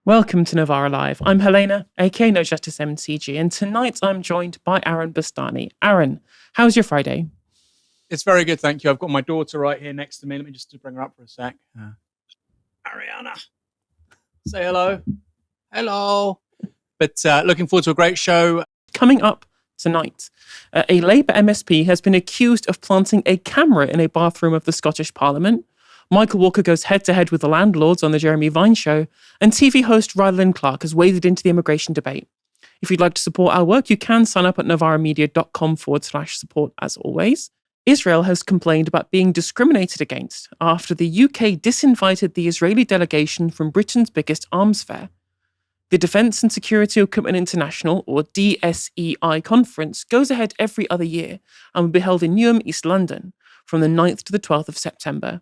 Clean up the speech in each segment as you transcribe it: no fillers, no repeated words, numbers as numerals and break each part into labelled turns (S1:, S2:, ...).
S1: Welcome to Novara Live. I'm Helena, aka NoJusticeMTG, and tonight I'm joined by Aaron Bastani. Aaron, how's your Friday?
S2: It's very good, thank you. I've got my daughter right here next to me. Let me just bring her up for a sec. Ariana, say hello. Hello. But looking forward to a great show.
S1: Coming up tonight, a Labour MSP has been accused of planting a camera in a bathroom of the Scottish Parliament. Michael Walker goes head-to-head with the Landlords on the Jeremy Vine show, and TV host Ryland Clark has waded into the immigration debate. If you'd like to support our work, you can sign up at novaramedia.com/support as always. Israel has complained about being discriminated against after the UK disinvited the Israeli delegation from Britain's biggest arms fair. The Defence and Security Equipment International, or DSEI conference, goes ahead every other year and will be held in Newham, East London, from the 9th to the 12th of September.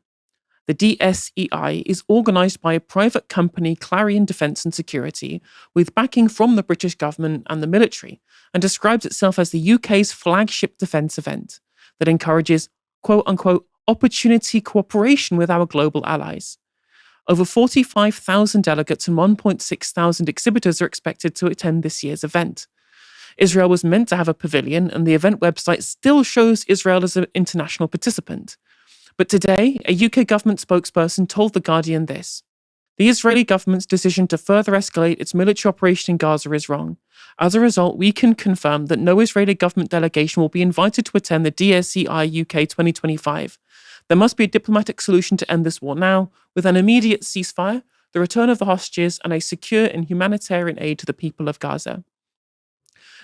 S1: The DSEI is organised by a private company, Clarion Defence and Security, with backing from the British government and the military, and describes itself as the UK's flagship defence event that encourages, quote-unquote, opportunity cooperation with our global allies. Over 45,000 delegates and 1,600 exhibitors are expected to attend this year's event. Israel was meant to have a pavilion, and the event website still shows Israel as an international participant. But today, a UK government spokesperson told The Guardian this: "The Israeli government's decision to further escalate its military operation in Gaza is wrong. As a result, we can confirm that no Israeli government delegation will be invited to attend the DSEI UK 2025. There must be a diplomatic solution to end this war now, with an immediate ceasefire, the return of the hostages, and a secure and humanitarian aid to the people of Gaza."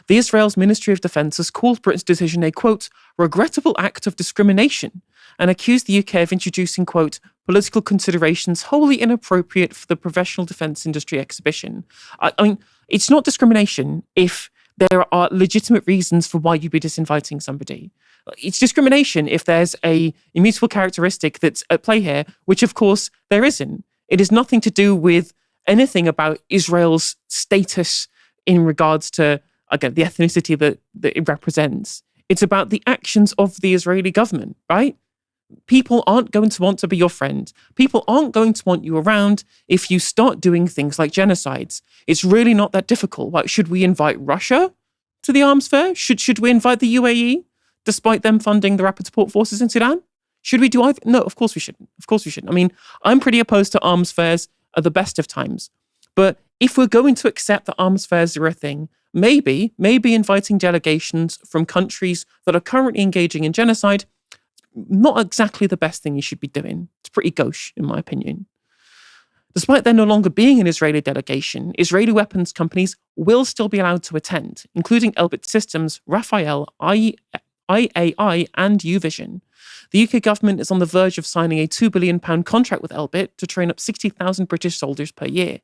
S1: The Israel's Ministry of Defence has called Britain's decision a, quote, regrettable act of discrimination, and accused the UK of introducing, quote, political considerations wholly inappropriate for the professional defence industry exhibition. I mean, it's not discrimination if there are legitimate reasons for why you'd be disinviting somebody. It's discrimination if there's a immutable characteristic that's at play here, which of course there isn't. It has nothing to do with anything about Israel's status in regards to, again, the ethnicity that it represents. It's about the actions of the Israeli government, right? People aren't going to want to be your friend. People aren't going to want you around if you start doing things like genocides. It's really not that difficult. Like, should we invite Russia to the arms fair? Should we invite the UAE, despite them funding the rapid support forces in Sudan? Should we do either? No, of course we shouldn't. Of course we shouldn't. I mean, I'm pretty opposed to arms fairs at the best of times. But if we're going to accept that arms fairs are a thing, maybe inviting delegations from countries that are currently engaging in genocide, not exactly the best thing you should be doing. It's pretty gauche, in my opinion. Despite there no longer being an Israeli delegation, Israeli weapons companies will still be allowed to attend, including Elbit Systems, Rafael, IAI, and Uvision. The UK government is on the verge of signing a £2 billion contract with Elbit to train up 60,000 British soldiers per year.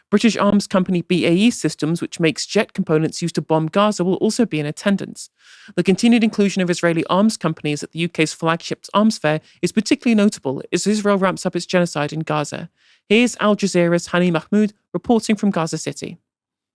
S1: British arms company BAE Systems, which makes jet components used to bomb Gaza, will also be in attendance. The continued inclusion of Israeli arms companies at the UK's flagship arms fair is particularly notable as Israel ramps up its genocide in Gaza. Here's Al Jazeera's Hani Mahmoud reporting from Gaza City.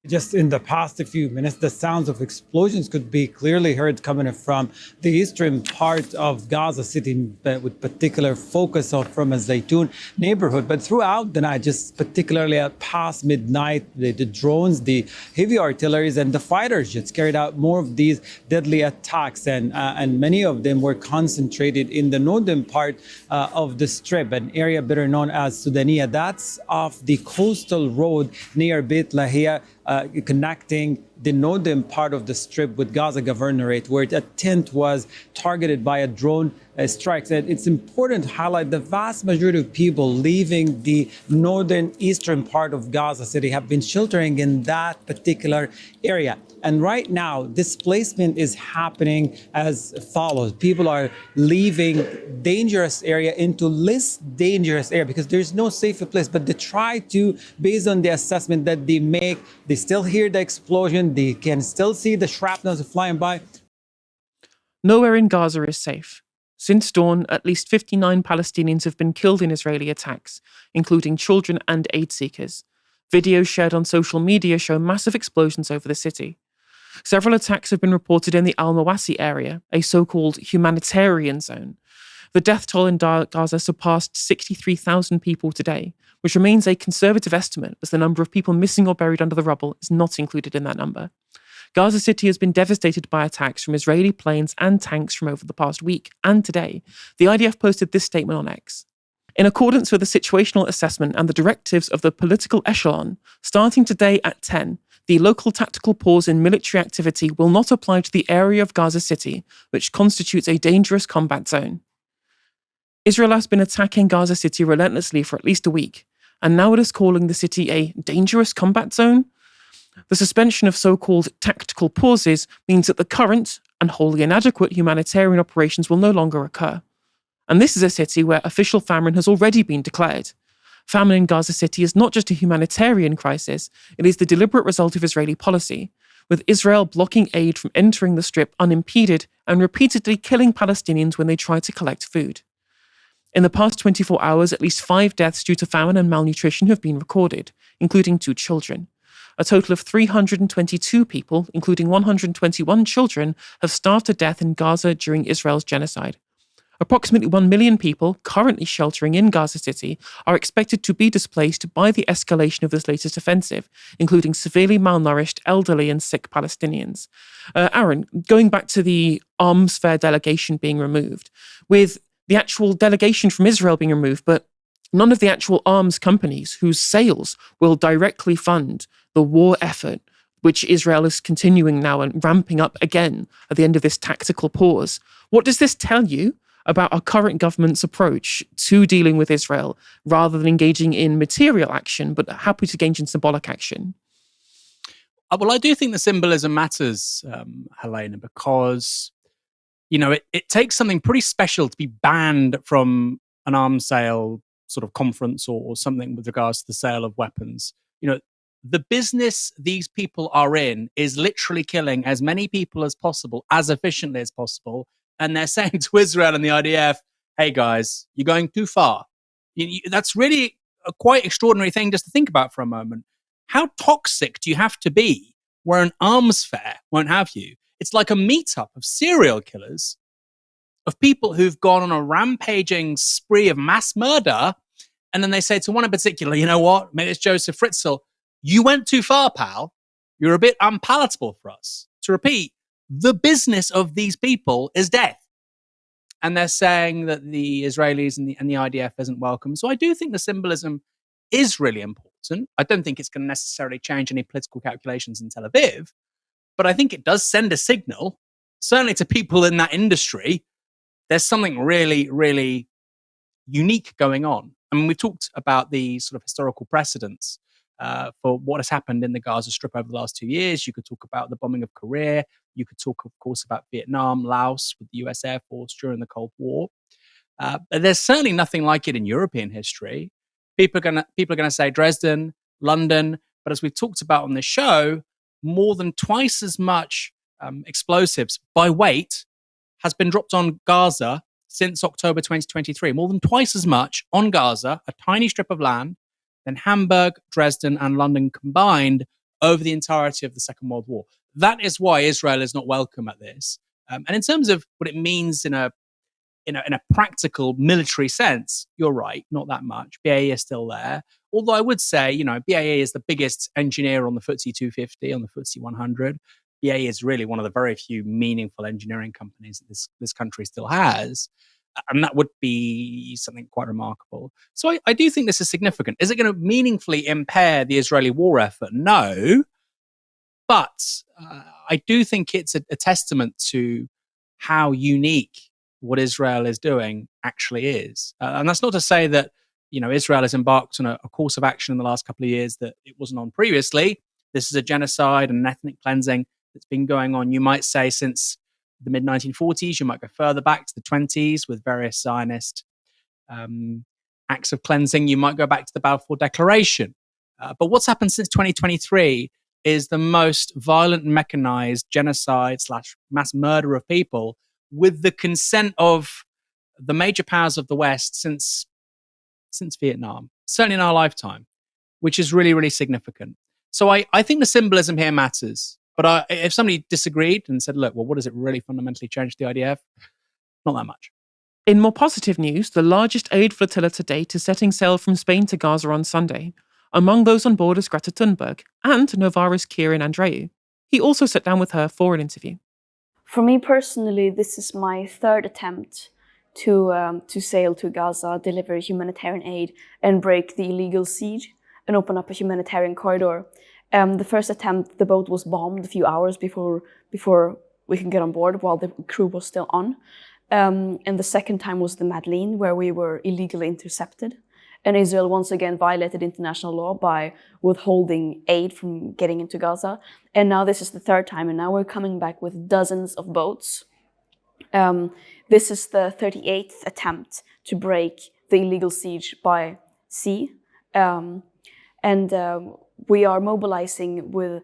S3: Just in the past few minutes, the sounds of explosions could be clearly heard coming from the eastern part of Gaza City, with particular focus from a Zaytun neighborhood. But throughout the night, just particularly at past midnight, the drones, the heavy artilleries, and the fighter jets carried out more of these deadly attacks, and many of them were concentrated in the northern part of the Strip, an area better known as Sudaniya. That's off the coastal road near Beit Lahia, connecting the northern part of the Strip with Gaza Governorate, where a tent was targeted by a drone strike. And it's important to highlight the vast majority of people leaving the northern eastern part of Gaza City have been sheltering in that particular area. And right now, displacement is happening as follows. People are leaving dangerous area into less dangerous area because there's no safer place. But they try to, based on the assessment that they make, they still hear the explosion, they can still see the shrapnels flying by.
S1: Nowhere in Gaza is safe. Since dawn, at least 59 Palestinians have been killed in Israeli attacks, including children and aid seekers. Videos shared on social media show massive explosions over the city. Several attacks have been reported in the Al-Mawasi area, a so-called humanitarian zone. The death toll in Gaza surpassed 63,000 people today, which remains a conservative estimate as the number of people missing or buried under the rubble is not included in that number. Gaza City has been devastated by attacks from Israeli planes and tanks from over the past week, and today, the IDF posted this statement on X. In accordance with the situational assessment and the directives of the political echelon, starting today at 10, the local tactical pause in military activity will not apply to the area of Gaza City, which constitutes a dangerous combat zone. Israel has been attacking Gaza City relentlessly for at least a week, and now it is calling the city a dangerous combat zone? The suspension of so-called tactical pauses means that the current and wholly inadequate humanitarian operations will no longer occur. And this is a city where official famine has already been declared. Famine in Gaza City is not just a humanitarian crisis, it is the deliberate result of Israeli policy, with Israel blocking aid from entering the Strip unimpeded and repeatedly killing Palestinians when they try to collect food. In the past 24 hours, at least 5 deaths due to famine and malnutrition have been recorded, including 2 children. A total of 322 people, including 121 children, have starved to death in Gaza during Israel's genocide. Approximately 1 million people currently sheltering in Gaza City are expected to be displaced by the escalation of this latest offensive, including severely malnourished, elderly, and sick Palestinians. Aaron, going back to the arms fair delegation being removed, with the actual delegation from Israel being removed, but none of the actual arms companies whose sales will directly fund the war effort, which Israel is continuing now and ramping up again at the end of this tactical pause. What does this tell you about our current government's approach to dealing with Israel, rather than engaging in material action, but happy to engage in symbolic action?
S2: Well, I do think the symbolism matters, Helena, because, it takes something pretty special to be banned from an arms sale sort of conference or something with regards to the sale of weapons. The business these people are in is literally killing as many people as possible, as efficiently as possible. And they're saying to Israel and the IDF, hey guys, you're going too far. That's really a quite extraordinary thing just to think about for a moment. How toxic do you have to be where an arms fair won't have you? It's like a meetup of serial killers, of people who've gone on a rampaging spree of mass murder. And then they say to one in particular, you know what? Maybe it's Joseph Fritzl. You went too far, pal. You're a bit unpalatable for us. To repeat, the business of these people is death. And they're saying that the Israelis and the IDF isn't welcome. So I do think the symbolism is really important. I don't think it's going to necessarily change any political calculations in Tel Aviv, but I think it does send a signal, certainly to people in that industry. There's something really, really unique going on. I mean, we've talked about the sort of historical precedents for what has happened in the Gaza Strip over the last 2 years. You could talk about the bombing of Korea. You could talk, of course, about Vietnam, Laos with the US Air Force during the Cold War. But there's certainly nothing like it in European history. People are gonna say Dresden, London, but as we've talked about on this show, more than twice as much explosives by weight has been dropped on Gaza since October 2023. More than twice as much on Gaza, a tiny strip of land, than Hamburg, Dresden, and London combined over the entirety of the Second World War. That is why Israel is not welcome at this. And in terms of what it means in a practical military sense, you're right, not that much. BAE is still there. Although I would say, BAE is the biggest engineer on the FTSE 250, on the FTSE 100. BAE is really one of the very few meaningful engineering companies that this country still has. And that would be something quite remarkable. So I do think this is significant. Is it going to meaningfully impair the Israeli war effort? No. But I do think it's a testament to how unique what Israel is doing actually is. And that's not to say that, Israel has embarked on a course of action in the last couple of years that it wasn't on previously. This is a genocide and an ethnic cleansing that's been going on, you might say, since the mid-1940s. You might go further back to the 20s with various Zionist acts of cleansing. You might go back to the Balfour Declaration. But what's happened since 2023 is the most violent, mechanized genocide / mass murder of people with the consent of the major powers of the West since Vietnam, certainly in our lifetime, which is really, really significant. So I think the symbolism here matters. But if somebody disagreed and said, look, well, what does it really fundamentally change the IDF? Not that much.
S1: In more positive news, the largest aid flotilla to date is setting sail from Spain to Gaza on Sunday. Among those on board is Greta Thunberg and Novara's Kieran Andreou. He also sat down with her for an interview.
S4: For me personally, this is my third attempt to sail to Gaza, deliver humanitarian aid, and break the illegal siege and open up a humanitarian corridor. The first attempt, the boat was bombed a few hours before we can get on board while the crew was still on. And the second time was the Madeleine, where we were illegally intercepted. And Israel once again violated international law by withholding aid from getting into Gaza. And now this is the third time, and now we're coming back with dozens of boats. This is the 38th attempt to break the illegal siege by sea. We are mobilizing with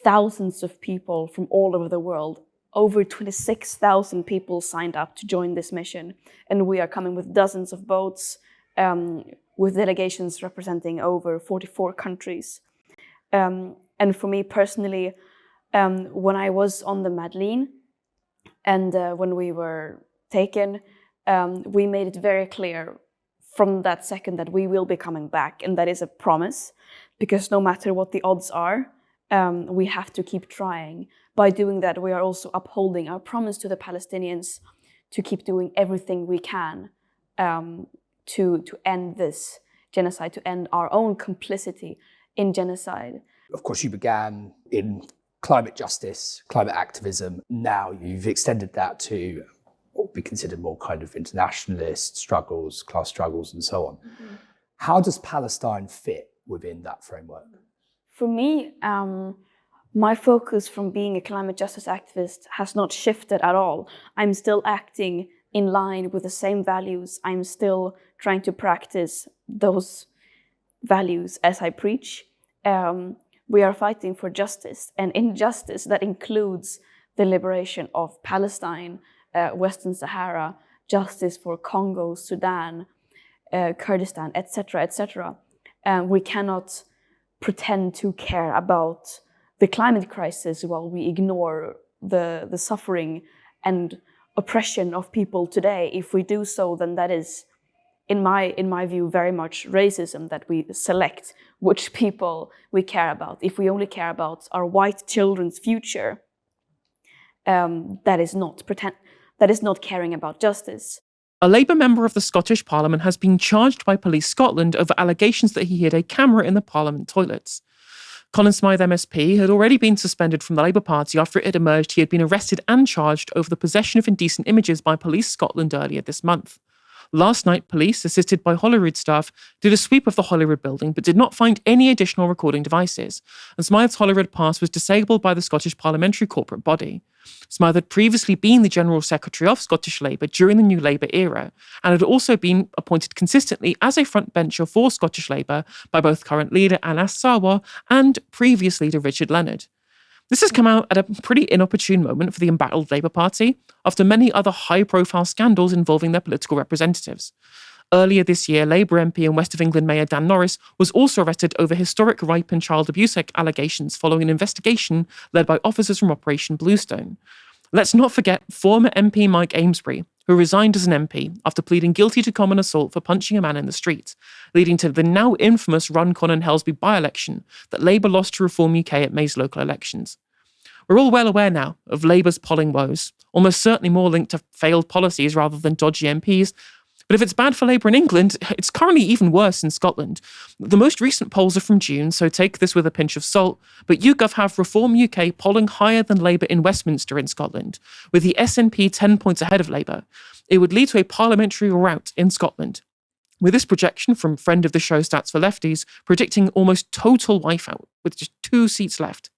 S4: thousands of people from all over the world. Over 26,000 people signed up to join this mission. And we are coming with dozens of boats, with delegations representing over 44 countries. And for me personally, when I was on the Madeleine and when we were taken, we made it very clear from that second that we will be coming back, and that is a promise, because no matter what the odds are, we have to keep trying. By doing that, we are also upholding our promise to the Palestinians to keep doing everything we can to end this genocide, to end our own complicity in genocide.
S5: Of course, you began in climate justice, climate activism. Now you've extended that to what would be considered more kind of internationalist struggles, class struggles, and so on. Mm-hmm. How does Palestine fit within that framework?
S4: For me, my focus from being a climate justice activist has not shifted at all. I'm still acting in line with the same values. I'm still trying to practice those values as I preach. We are fighting for justice, and in justice that includes the liberation of Palestine, Western Sahara, justice for Congo, Sudan, Kurdistan, etc., etc. We cannot pretend to care about the climate crisis while we ignore the suffering and oppression of people today. If we do so, then that is, in my view, very much racism, that we select which people we care about. If we only care about our white children's future, that is not caring about justice.
S1: A Labour member of the Scottish Parliament has been charged by Police Scotland over allegations that he hid a camera in the Parliament toilets. Colin Smyth MSP had already been suspended from the Labour Party after it had emerged he had been arrested and charged over the possession of indecent images by Police Scotland earlier this month. Last night, police, assisted by Holyrood staff, did a sweep of the Holyrood building but did not find any additional recording devices, and Smyth's Holyrood pass was disabled by the Scottish parliamentary corporate body. Smyth had previously been the General Secretary of Scottish Labour during the New Labour era, and had also been appointed consistently as a frontbencher for Scottish Labour by both current leader Anas Sarwar and previous leader Richard Leonard. This has come out at a pretty inopportune moment for the embattled Labour Party, after many other high-profile scandals involving their political representatives. Earlier this year, Labour MP and West of England Mayor Dan Norris was also arrested over historic rape and child abuse allegations following an investigation led by officers from Operation Bluestone. Let's not forget former MP Mike Amesbury, who resigned as an MP after pleading guilty to common assault for punching a man in the street, leading to the now infamous Runcorn and Helsby by-election that Labour lost to Reform UK at May's local elections. We're all well aware now of Labour's polling woes, almost certainly more linked to failed policies rather than dodgy MPs. But if it's bad for Labour in England, it's currently even worse in Scotland. The most recent polls are from June, so take this with a pinch of salt, but YouGov have Reform UK polling higher than Labour in Westminster in Scotland, with the SNP 10 points ahead of Labour. It would lead to a parliamentary rout in Scotland, with this projection from friend of the show Stats for Lefties predicting almost total wipeout, with just 2 seats left.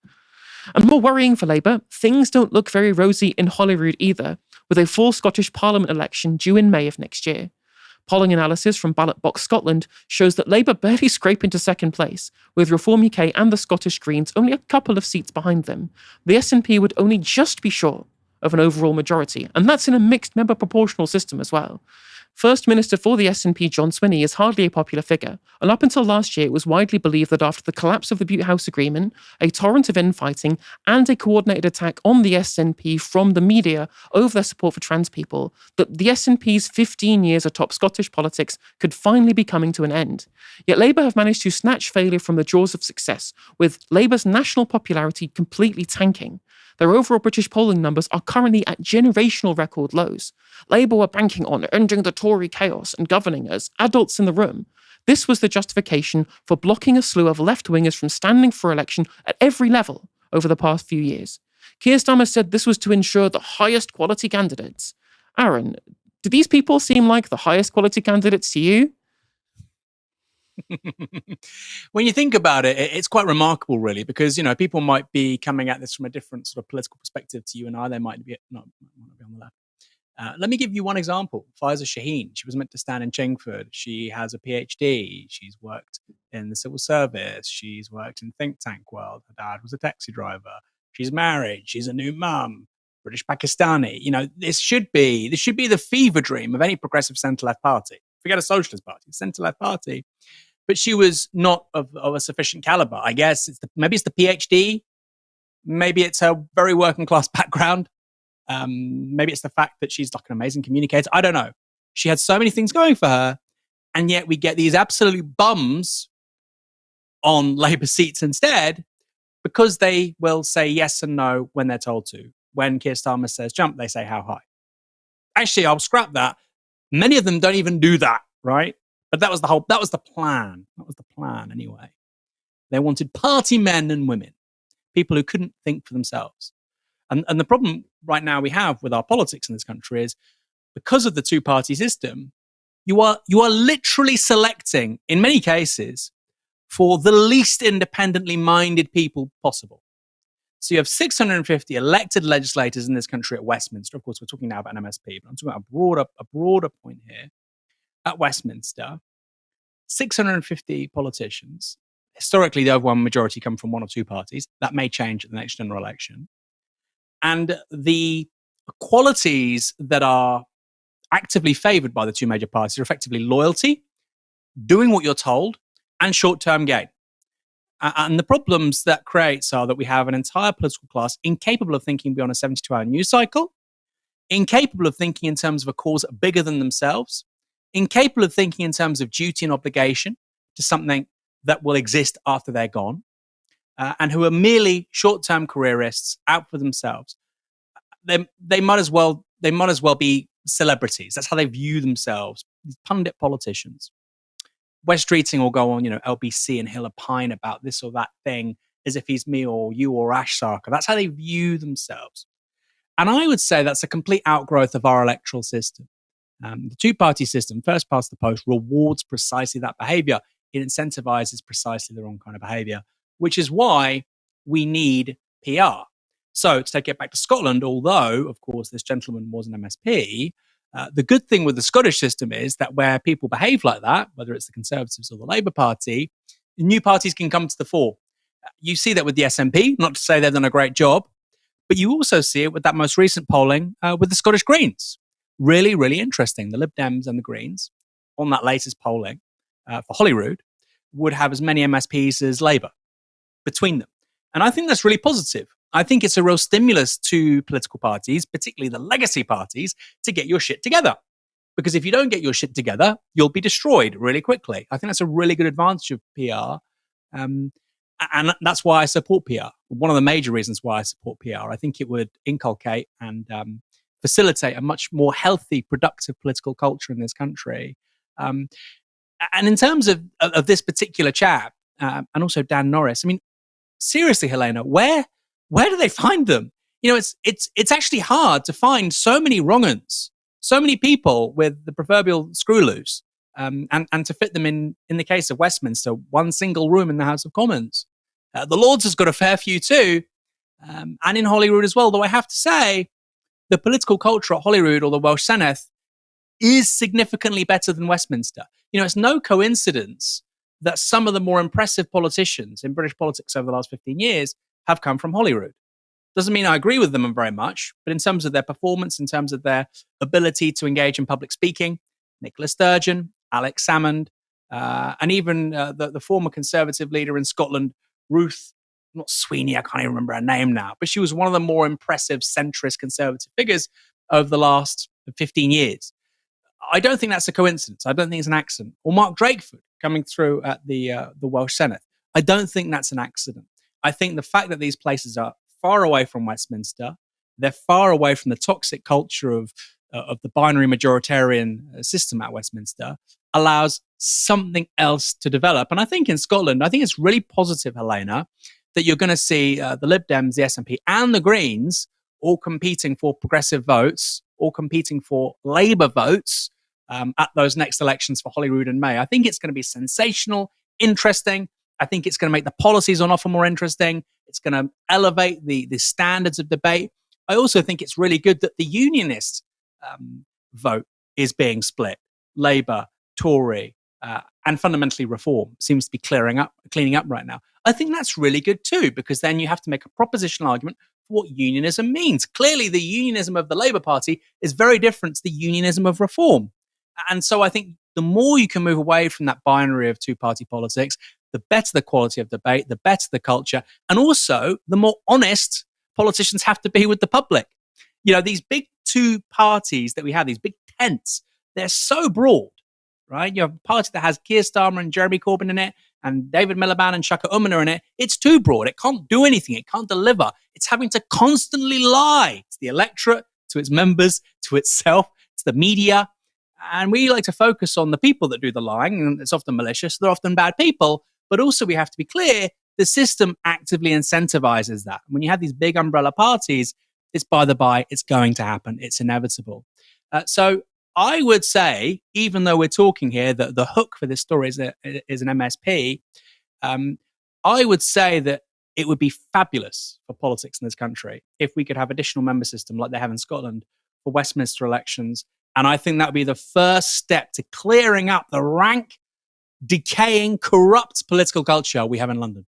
S1: And more worrying for Labour, things don't look very rosy in Holyrood either, with a full Scottish Parliament election due in May of next year. Polling analysis from Ballot Box Scotland shows that Labour barely scrape into second place, with Reform UK and the Scottish Greens only a couple of seats behind them. The SNP would only just be short of an overall majority, and that's in a mixed member proportional system as well. First Minister for the SNP, John Swinney, is hardly a popular figure, and up until last year it was widely believed that after the collapse of the Butte House Agreement, a torrent of infighting, and a coordinated attack on the SNP from the media over their support for trans people, that the SNP's 15 years atop Scottish politics could finally be coming to an end. Yet Labour have managed to snatch failure from the jaws of success, with Labour's national popularity completely tanking. Their overall British polling numbers are currently at generational record lows. Labour were banking on ending the Tory chaos and governing as adults in the room. This was the justification for blocking a slew of left-wingers from standing for election at every level over the past few years. Keir Starmer said this was to ensure the highest quality candidates. Aaron, do these people seem like the highest quality candidates to you?
S2: When you think about it, it's quite remarkable, really, because people might be coming at this from a different sort of political perspective to you and I. They might be not be on the left. Let me give you one example. Faiza Shaheen. She was meant to stand in Chingford. She has a PhD. She's worked in the civil service. She's worked in think tank world. Her dad was a taxi driver. She's married. She's a new mum. British Pakistani. This should be the fever dream of any progressive centre-left party. Forget a socialist party, centre-left party. But she was not of a sufficient caliber. I guess maybe it's the PhD. Maybe it's her very working class background. Maybe it's the fact that she's like an amazing communicator. I don't know. She had so many things going for her. And yet we get these absolute bums on Labour seats instead because they will say yes and no when they're told to. When Keir Starmer says jump, they say how high. Actually, I'll scrap that. Many of them don't even do that, right? But that was the plan. That was the plan anyway. They wanted party men and women, people who couldn't think for themselves. And the problem right now we have with our politics in this country is because of the two-party system, you are literally selecting, in many cases, for the least independently minded people possible. So you have 650 elected legislators in this country at Westminster. Of course, we're talking now about an MSP, but I'm talking about a broader point here. At Westminster, 650 politicians. Historically, the overwhelming majority come from one or two parties. That may change at the next general election. And the qualities that are actively favoured by the two major parties are effectively loyalty, doing what you're told, and short-term gain. And the problems that creates are that we have an entire political class incapable of thinking beyond a 72-hour news cycle, incapable of thinking in terms of a cause bigger than themselves, incapable of thinking in terms of duty and obligation to something that will exist after they're gone, and who are merely short-term careerists out for themselves. They might as well be celebrities. That's how they view themselves. These pundit politicians. Wes Streeting will go on, LBC, and he'll opine about this or that thing as if he's me or you or Ash Sarkar. That's how they view themselves. And I would say that's a complete outgrowth of our electoral system. The two-party system, first past the post, rewards precisely that behavior. It incentivizes precisely the wrong kind of behavior, which is why we need PR. So to take it back to Scotland, although, of course, this gentleman was an MSP, the good thing with the Scottish system is that where people behave like that, whether it's the Conservatives or the Labour Party, new parties can come to the fore. You see that with the SNP, not to say they've done a great job, but you also see it with that most recent polling with the Scottish Greens. Really, really interesting. The Lib Dems and the Greens, on that latest polling for Holyrood, would have as many MSPs as Labour between them. And I think that's really positive. I think it's a real stimulus to political parties, particularly the legacy parties, to get your shit together. Because if you don't get your shit together, you'll be destroyed really quickly. I think that's a really good advantage of PR. And that's why I support PR. One of the major reasons why I support PR. I think it would inculcate and facilitate a much more healthy, productive political culture in this country. And in terms of this particular chap, and also Dan Norris, I mean, seriously, Helena, where do they find them? It's actually hard to find so many wrong-uns, so many people with the proverbial screw loose, and to fit them in the case of Westminster, one single room in the House of Commons. The Lords has got a fair few too, and in Holyrood as well, though I have to say, the political culture at Holyrood or the Welsh Senedd is significantly better than Westminster. It's no coincidence that some of the more impressive politicians in British politics over the last 15 years have come from Holyrood. Doesn't mean I agree with them very much, but in terms of their performance, in terms of their ability to engage in public speaking, Nicola Sturgeon, Alex Salmond, and even the former Conservative leader in Scotland, Ruth, not Sweeney, I can't even remember her name now, but she was one of the more impressive centrist Conservative figures over the last 15 years. I don't think that's a coincidence. I don't think it's an accident. Or Mark Drakeford coming through at the Welsh Senate. I don't think that's an accident. I think the fact that these places are far away from Westminster, they're far away from the toxic culture of the binary majoritarian system at Westminster, allows something else to develop. And I think in Scotland, I think it's really positive, Helena, that you're going to see the Lib Dems, the SNP, and the Greens all competing for progressive votes, all competing for Labour votes at those next elections for Holyrood in May. I think it's going to be sensational, interesting. I think it's going to make the policies on offer more interesting. It's going to elevate the standards of debate. I also think it's really good that the unionist vote is being split. Labour, Tory, and fundamentally Reform seems to be cleaning up right now. I think that's really good too, because then you have to make a propositional argument for what unionism means. Clearly, the unionism of the Labour Party is very different to the unionism of Reform. And so I think the more you can move away from that binary of two-party politics, the better the quality of debate, the better the culture, and also the more honest politicians have to be with the public. You know, these big two parties that we have, these big tents, they're so broad, right? You have a party that has Keir Starmer and Jeremy Corbyn in it, and David Miliband and Shaka Umar in it. It's too broad. It can't do anything. It can't deliver. It's having to constantly lie to the electorate, to its members, to itself, to the media. And we like to focus on the people that do the lying, and it's often malicious. They're often bad people. But also we have to be clear, the system actively incentivizes that. When you have these big umbrella parties, it's by the by, it's going to happen. It's inevitable. So I would say, even though we're talking here that the hook for this story is an MSP, I would say that it would be fabulous for politics in this country if we could have additional member system like they have in Scotland for Westminster elections. And I think that would be the first step to clearing up the rank, decaying, corrupt political culture we have in London.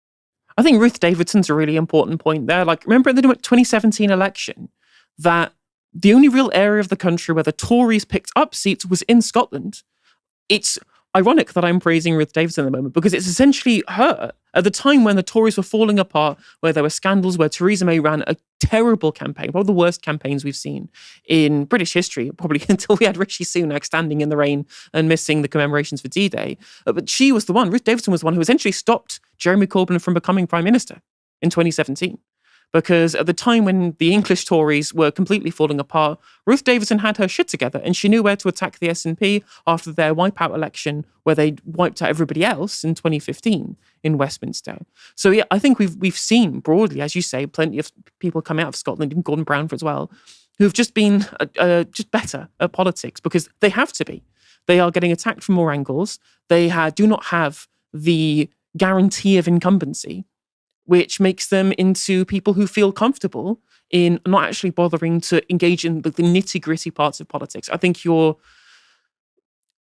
S1: I think Ruth Davidson's a really important point there. Like, remember in the 2017 election that the only real area of the country where the Tories picked up seats was in Scotland. It's ironic that I'm praising Ruth Davidson at the moment because it's essentially her at the time when the Tories were falling apart, where there were scandals, where Theresa May ran a terrible campaign, one of the worst campaigns we've seen in British history, probably until we had Rishi Sunak standing in the rain and missing the commemorations for D-Day. But she was the one, Ruth Davidson was the one who essentially stopped Jeremy Corbyn from becoming Prime Minister in 2017. Because at the time when the English Tories were completely falling apart, Ruth Davidson had her shit together and she knew where to attack the SNP after their wipeout election where they wiped out everybody else in 2015 in Westminster. So yeah, I think we've seen broadly, as you say, plenty of people come out of Scotland, even Gordon Brown as well, who've just been just better at politics because they have to be. They are getting attacked from more angles. They do not have the guarantee of incumbency, which makes them into people who feel comfortable in not actually bothering to engage in the nitty-gritty parts of politics. I think you're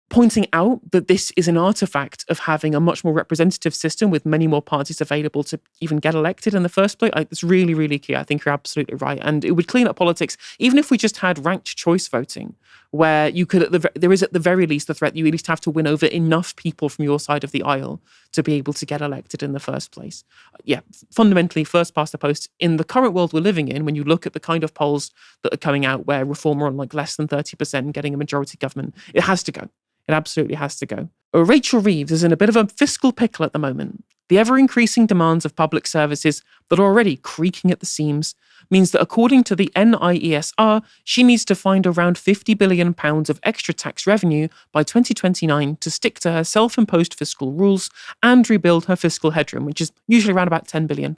S1: pointing out that this is an artifact of having a much more representative system with many more parties available to even get elected in the first place. It's really, really key. I think you're absolutely right. And it would clean up politics, even if we just had ranked choice voting, where you could, there is at the very least the threat that you at least have to win over enough people from your side of the aisle to be able to get elected in the first place. Yeah, fundamentally, first past the post. In the current world we're living in, when you look at the kind of polls that are coming out where Reform are on like less than 30% getting a majority government, it has to go. It absolutely has to go. Rachel Reeves is in a bit of a fiscal pickle at the moment. The ever-increasing demands of public services that are already creaking at the seams means that according to the NIESR, she needs to find around £50 billion of extra tax revenue by 2029 to stick to her self-imposed fiscal rules and rebuild her fiscal headroom, which is usually around about £10 billion.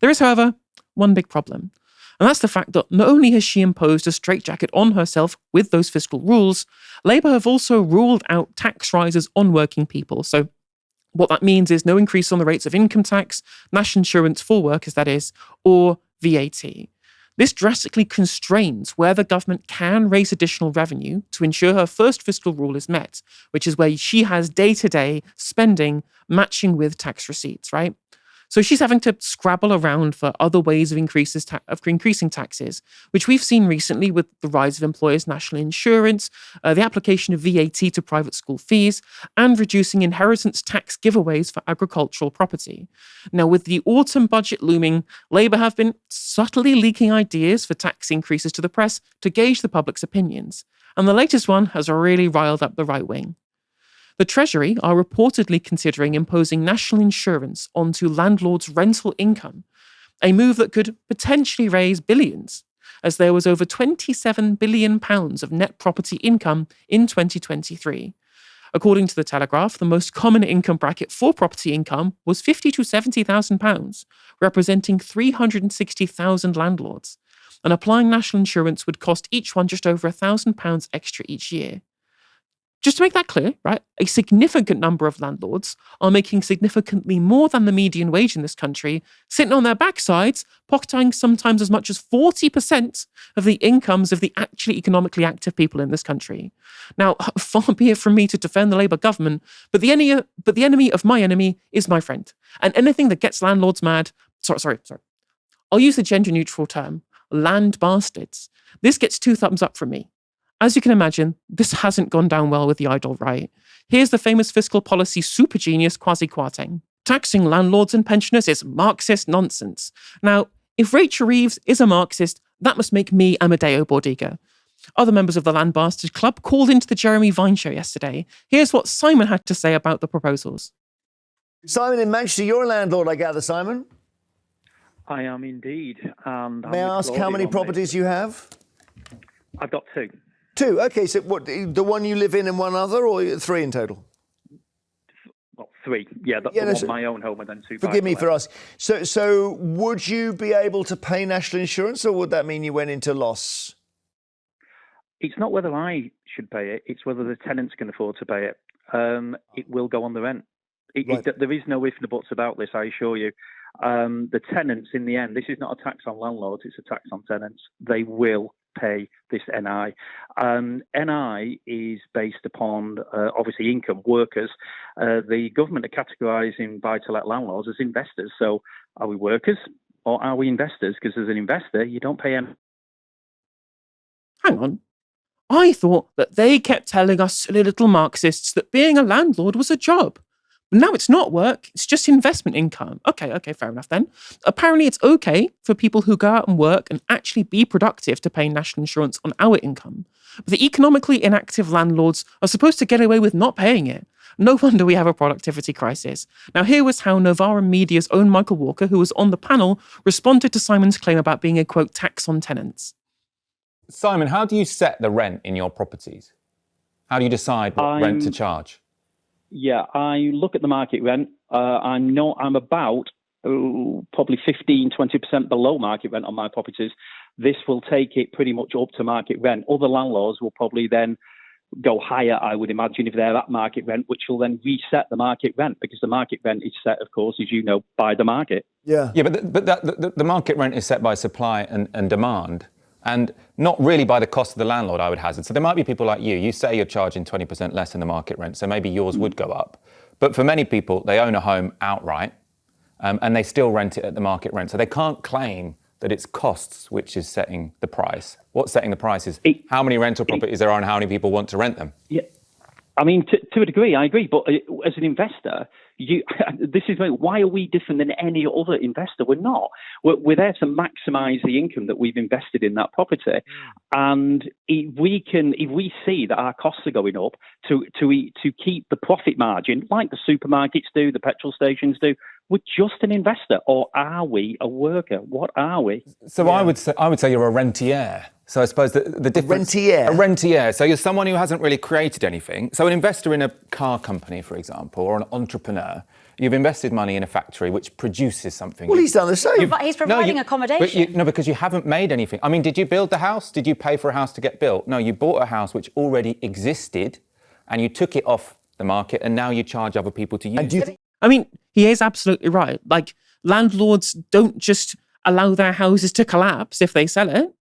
S1: There is, however, one big problem. And that's the fact that not only has she imposed a straitjacket on herself with those fiscal rules, Labour have also ruled out tax rises on working people. So what that means is no increase on the rates of income tax, national insurance for workers, that is, or VAT. This drastically constrains where the government can raise additional revenue to ensure her first fiscal rule is met, which is where she has day-to-day spending matching with tax receipts, right? So she's having to scrabble around for other ways of increasing taxes, which we've seen recently with the rise of employers' national insurance, the application of VAT to private school fees, and reducing inheritance tax giveaways for agricultural property. Now, with the autumn budget looming, Labour have been subtly leaking ideas for tax increases to the press to gauge the public's opinions. And the latest one has really riled up the right wing. The Treasury are reportedly considering imposing national insurance onto landlords' rental income, a move that could potentially raise billions, as there was over £27 billion of net property income in 2023. According to The Telegraph, the most common income bracket for property income was £50,000 to £70,000, representing 360,000 landlords. And applying national insurance would cost each one just over £1,000 extra each year. Just to make that clear, right, a significant number of landlords are making significantly more than the median wage in this country, sitting on their backsides, pocketing sometimes as much as 40% of the incomes of the actually economically active people in this country. Now, far be it from me to defend the Labour government, but the enemy of my enemy is my friend. And anything that gets landlords mad, sorry. I'll use the gender-neutral term, land bastards. This gets 2 thumbs up from me. As you can imagine, this hasn't gone down well with the idle right. Here's the famous fiscal policy super genius Kwasi Kwarteng. Taxing landlords and pensioners is Marxist nonsense. Now, if Rachel Reeves is a Marxist, that must make me Amadeo Bordiga. Other members of the Land Bastard Club called into the Jeremy Vine show yesterday. Here's what Simon had to say about the proposals.
S6: Simon in Manchester, you're a landlord, I gather, Simon?
S7: I am indeed. And
S6: May I ask how many properties you have?
S7: I've got 2.
S6: 2, okay, so what, the one you live in and one other, or 3 in total?
S7: Well, 3, yeah, that's one, my own home and then 2.
S6: Forgive me for asking. So would you be able to pay national insurance, or would that mean you went into loss?
S7: It's not whether I should pay it, it's whether the tenants can afford to pay it. It will go on the rent.
S6: Right.
S7: There is no ifs and buts about this, I assure you. The tenants, in the end, this is not a tax on landlords, it's a tax on tenants. They will pay this NI. NI is based upon, obviously, income, workers. The government are categorising buy-to-let landlords as investors. So are we workers or are we investors? Because as an investor, you don't pay NI.
S1: Hang on. I thought that they kept telling us silly little Marxists that being a landlord was a job. Now it's not work, it's just investment income. Okay, fair enough then. Apparently it's okay for people who go out and work and actually be productive to pay national insurance on our income. But the economically inactive landlords are supposed to get away with not paying it. No wonder we have a productivity crisis. Now here was how Novara Media's own Michael Walker, who was on the panel, responded to Simon's claim about being a, quote, tax on tenants.
S8: Simon, how do you set the rent in your properties? How do you decide what rent to charge?
S7: Yeah, I look at the market rent. I'm about probably 15-20% below market rent on my properties. This will take it pretty much up to market rent. Other landlords will probably then go higher, I would imagine, if they're at market rent, which will then reset the market rent, because the market rent is set, of course, as you know, by the market.
S6: Yeah,
S8: but the market rent is set by supply and demand, and not really by the cost of the landlord, I would hazard. So there might be people like you. You say you're charging 20% less than the market rent, so maybe yours would go up. But for many people, they own a home outright, and they still rent it at the market rent. So they can't claim that it's costs which is setting the price. What's setting the price is how many rental properties there are and how many people want to rent them.
S7: Yeah, I mean, to a degree, I agree. But as an investor, why are we different than any other investor? We're not. We're there to maximise the income that we've invested in that property. And if we see that our costs are going up, to keep the profit margin, like the supermarkets do, the petrol stations do, we're just an investor, or are we a worker? What are we?
S8: So I would say you're a rentier. So I suppose the difference...
S6: Rentier?
S8: A rentier. So you're someone who hasn't really created anything. So an investor in a car company, for example, or an entrepreneur, you've invested money in a factory which produces something.
S6: Well, he's done the same.
S9: But he's providing accommodation.
S8: Because you haven't made anything. I mean, did you build the house? Did you pay for a house to get built? No, you bought a house which already existed and you took it off the market and now you charge other people to use it.
S1: I mean, he is absolutely right. Like, landlords don't just allow their houses to collapse if they sell it.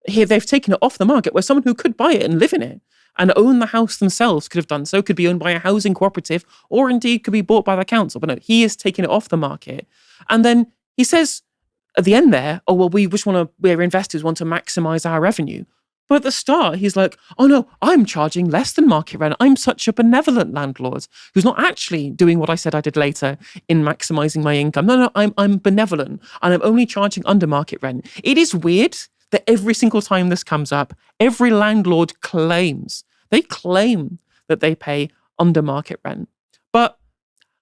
S1: Here, they've taken it off the market, where someone who could buy it and live in it and own the house themselves could have done so, could be owned by a housing cooperative, or indeed could be bought by the council. But no, he is taking it off the market. And then he says at the end there, oh, well, we're investors, want to maximize our revenue. But at the start, he's like, oh no, I'm charging less than market rent. I'm such a benevolent landlord who's not actually doing what I said I did later in maximizing my income. No, I'm benevolent and I'm only charging under market rent. It is weird that every single time this comes up, every landlord claims that they pay under market rent. But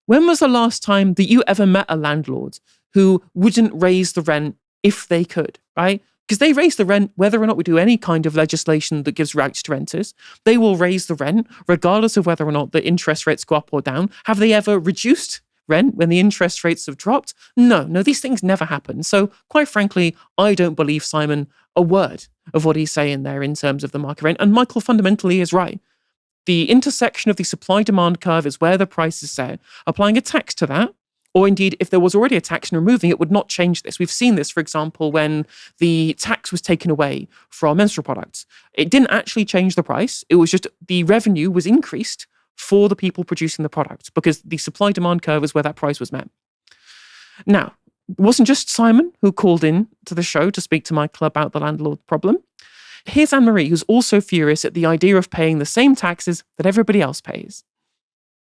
S1: when was the last time that you ever met a landlord who wouldn't raise the rent if they could, right? Because they raise the rent whether or not we do any kind of legislation that gives rights to renters. They will raise the rent regardless of whether or not the interest rates go up or down. Have they ever reduced rent when the interest rates have dropped? No, these things never happen. So quite frankly, I don't believe Simon a word of what he's saying there in terms of the market rent. And Michael fundamentally is right. The intersection of the supply-demand curve is where the price is set. Applying a tax to that, or indeed, if there was already a tax and removing it, would not change this. We've seen this, for example, when the tax was taken away from menstrual products. It didn't actually change the price. It was just the revenue was increased for the people producing the product because the supply-demand curve is where that price was met. Now, it wasn't just Simon who called in to the show to speak to Michael about the landlord problem. Here's Anne-Marie, who's also furious at the idea of paying the same taxes that everybody else pays.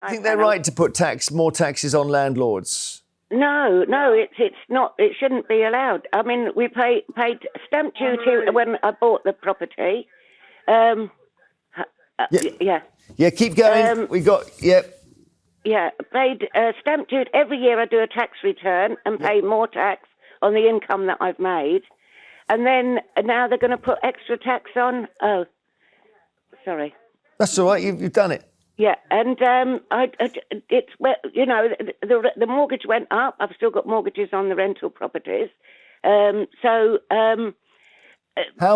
S6: I think they're right to put more taxes on landlords.
S10: No, it's not. It shouldn't be allowed. I mean, we paid stamp duty when I bought the property. Yeah.
S6: Yeah, keep going.
S10: Yeah, paid stamp duty. Every year I do a tax return and pay more tax on the income that I've made. And then now they're going to put extra tax on. Oh, sorry.
S6: That's all right. You've done it.
S10: Yeah, and it's the mortgage went up. I've still got mortgages on the rental properties.
S6: How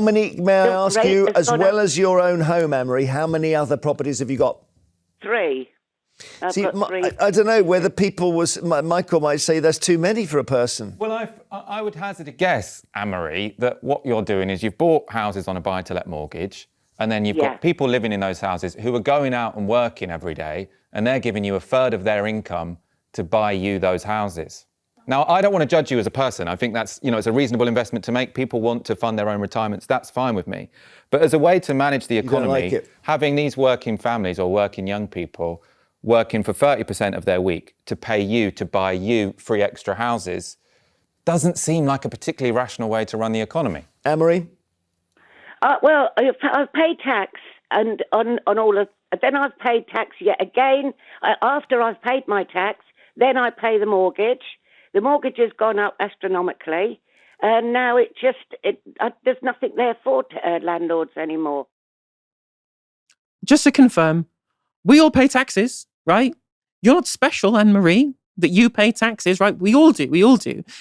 S6: many, may I ask you, as well as your own home, Anne-Marie, how many other properties have you got?
S10: 3.
S6: I don't know whether Michael might say that's too many for a person.
S8: Well, I would hazard a guess, Anne-Marie, that what you're doing is you've bought houses on a buy-to-let mortgage, and then you've got people living in those houses who are going out and working every day, and they're giving you a third of their income to buy you those houses. Now, I don't want to judge you as a person. I think that's, it's a reasonable investment to make. People want to fund their own retirements. That's fine with me. But as a way to manage the economy, having these working families or working young people working for 30% of their week to pay you to buy you 3 extra houses doesn't seem like a particularly rational way to run the economy.
S6: Anne-Marie?
S10: Well, I've paid tax and on all of. Then I've paid tax yet again. After I've paid my tax, then I pay the mortgage. The mortgage has gone up astronomically, and now there's nothing there for landlords anymore.
S1: Just to confirm, we all pay taxes, right? You're not special, Anne-Marie, that you pay taxes, right? We all do.